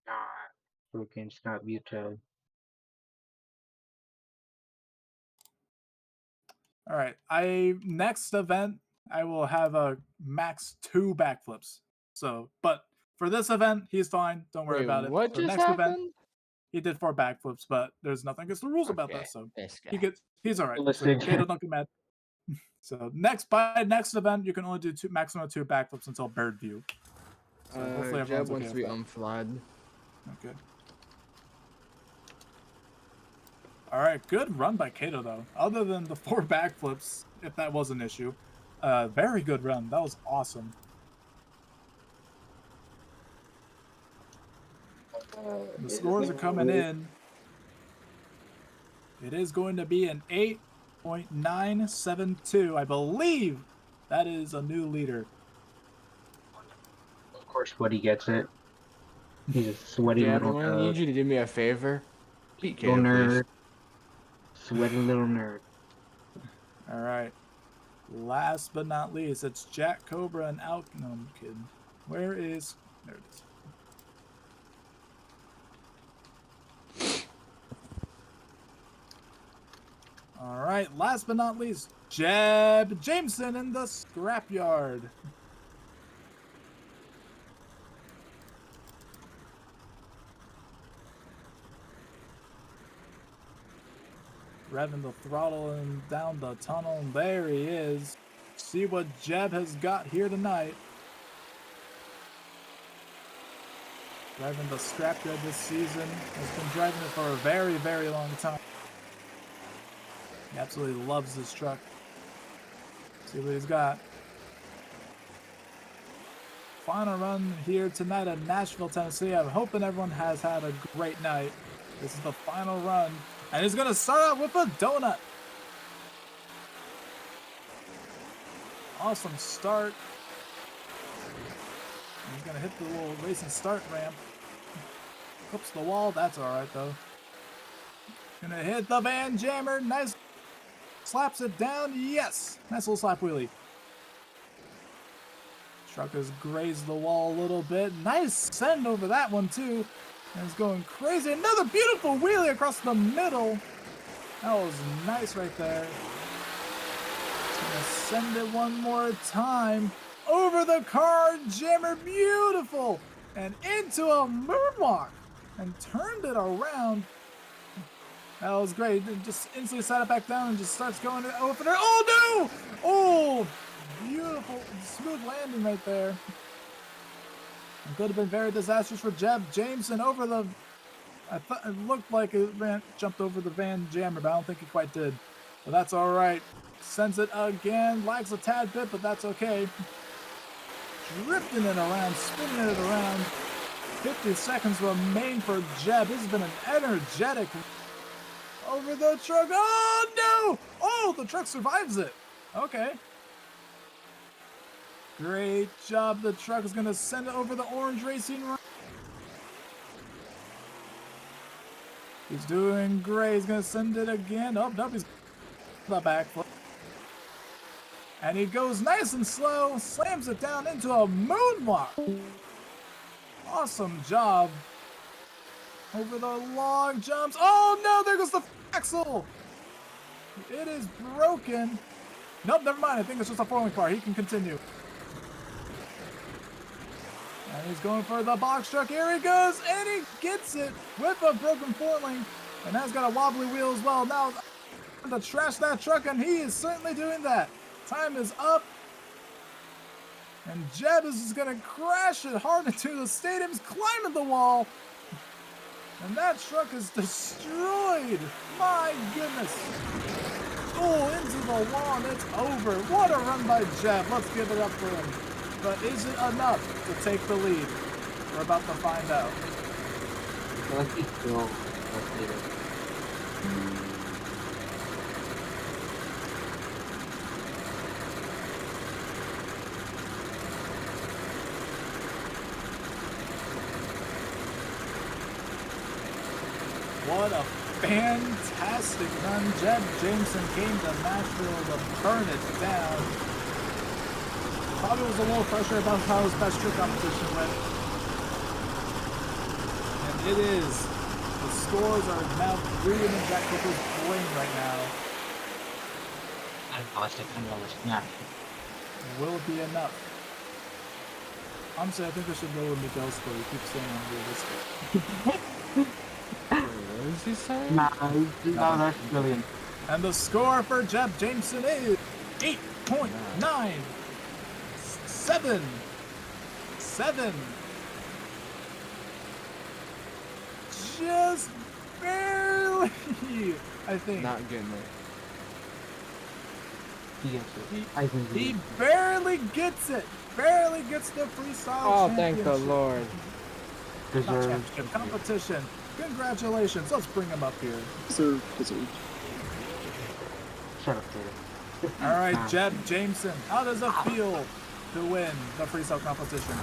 not broken. It's not Buto. All right. Next event, I will have a max 2 backflips. So, but for this event, he's fine. Don't worry about it. What For just next happened? event, he did 4 backflips, but there's nothing against the rules about that. So This guy. he's all right. Let's So see. Kato, don't get mad. So next event, you can only do maximum two backflips until bird view. So hopefully Jeb everyone's wants okay to be with that. unflied. Okay. All right, good run by Kato though. Other than the 4 backflips, if that was an issue, very good run. That was awesome. The scores are coming in. It is going to be an 8.972. I believe that is a new leader. Of course, Woody gets it. He's a sweaty Jeb, little I'm gonna need you to do me a favor. Beat little Kato, please. nerd. Sweaty little nerd. All right. Last but not least, it's Jack Cobra and Al. No, I'm kidding. Where is? There it is. All right. Last but not least, Jeb Jameson in the scrapyard. Revving the throttle and down the tunnel, and there he is. See what Jeb has got here tonight. Driving the scrapyard this season. Has been driving it for a very, very long time. He absolutely loves this truck. See what he's got. Final run here tonight at Nashville, Tennessee. I'm hoping everyone has had a great night. This is the final run. And he's going to start out with a donut. Awesome start. And he's going to hit the little racing start ramp. Clips the wall. That's all right, though. Going to hit the van jammer. Nice. Slaps it down. Yes. Nice little slap wheelie. Truck has grazed the wall a little bit. Nice send over that one, too. And it's going crazy. Another beautiful wheelie across the middle. That was nice right there. Gonna send it one more time. Over the car jammer. Beautiful. And into a moonwalk. And turned it around. That was great. It just instantly sat it back down and just starts going to opener. Oh no! Oh! Beautiful. Smooth landing right there. It could have been very disastrous for Jeb Jameson over the... I thought it looked like it jumped over the van jammer, but I don't think he quite did. But that's all right. Sends it again. Lags a tad bit, but that's okay. Drifting it around, spinning it around. 50 seconds remain for Jeb. This has been an energetic... Over the truck. Oh, no! Oh, the truck survives it. Okay. Great job. The truck is going to send it over the orange racing line. He's doing great. He's going to send it again. Oh, no, he's the backflip. And he goes nice and slow, slams it down into a moonwalk. Awesome job. Over the long jumps. Oh, no, there goes the axle. It is broken. Nope, never mind. I think it's just a four-wing car. He can continue. And he's going for the box truck. Here he goes, and he gets it with a broken four-wing. And that's got a wobbly wheel as well. Now, to trash that truck, and he is certainly doing that. Time is up. And Jeb is just going to crash it hard into the stadium. He's climbing the wall. And that truck is destroyed. My goodness. Oh, into the wall, and it's over. What a run by Jeb. Let's give it up for him. But is it enough to take the lead? We're about to find out. What a fantastic run. Jeb Jameson came to Nashville to burn it down. Probably was a little pressure about how his best trick competition went. And it is. The scores are now really in Jack Cooper's brain right now. Will it be enough? Honestly, I think I should lower Miguel's score. He keeps saying unrealistic. What is he saying? No, that's brilliant. And the score for Jeb Jameson is 8.9. 7. 7. Just barely, I think. Not getting it. He barely gets it. Barely gets the freestyle Oh, championship. thank the Lord. Not championship, competition. Congratulations. Let's bring him up here. Deserved. Shut up, Tater. All right, Jeb Jameson. How does it feel to win the freestyle competition?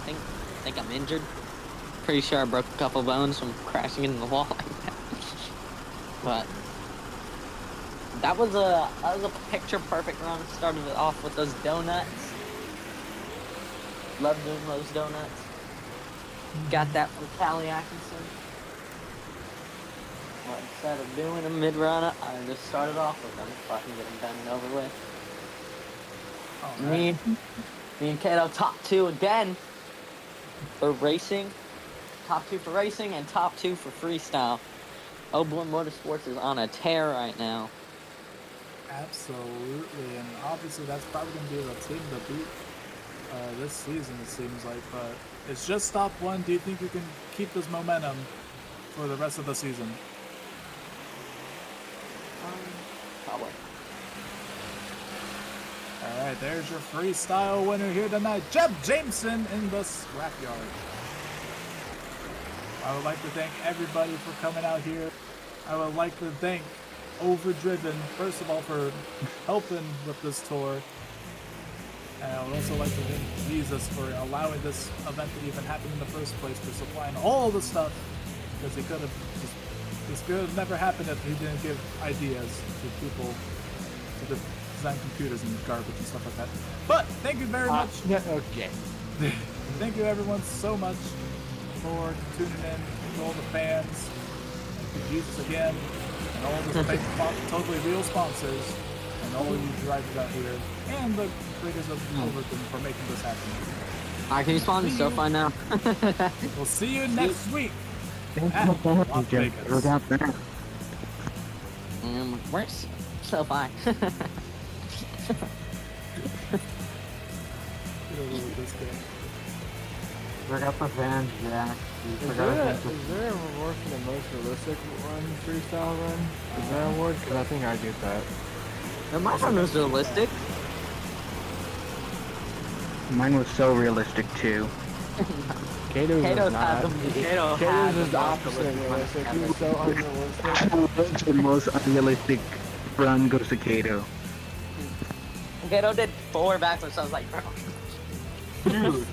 I think I'm injured. Pretty sure I broke a couple bones from crashing into the wall like that. But that was a picture perfect run. Started it off with those donuts. Love doing those donuts. Got that from Callie Atkinson. But instead of doing a mid run, I just started off with them so I can get them done and over with. Right. Me and Kato top 2 again for racing. Top 2 for racing and top 2 for freestyle. Oberlin Motorsports is on a tear right now. Absolutely, and obviously that's probably going to be the team to beat this season, it seems like. But it's just stop 1. Do you think you can keep this momentum for the rest of the season? Probably. All right, there's your freestyle winner here tonight, Jeb Jameson in the scrapyard. I would like to thank everybody for coming out here. I would like to thank Overdriven, first of all, for helping with this tour. And I would also like to thank Jesus for allowing this event to even happen in the first place, for supplying all the stuff, because he could have this could have never happened if he didn't give ideas to people to design computers and garbage and stuff like that. But thank you very much. Yeah, okay. Thank you everyone so much for tuning in, to all the fans. Thank you, Jesus, again, and all the fake, totally real sponsors, and all you drivers out here, and the creators of Overdriven for making this happen. Alright, can you spawn in SoFi now? We'll see you next week. Where's SoFi? Forgot the fans, Jack. Is there an award for the most realistic run, freestyle run? Is there an award? Because I think I get that. My one was realistic. Mine was so realistic too. Kato's is not. Kato's is the most opposite of realistic. He was so unrealistic. The most unrealistic run goes to Kato. Kato did 4 backflips, so I was like, bro. Dude,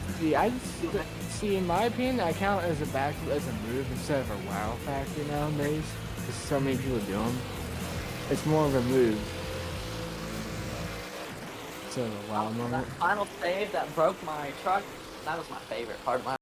see, in my opinion, I count as a backflip as a move instead of a wow factor nowadays. Because so many people do them. It's more of a move. Instead of a wow moment. That final save that broke my truck, that was my favorite part of my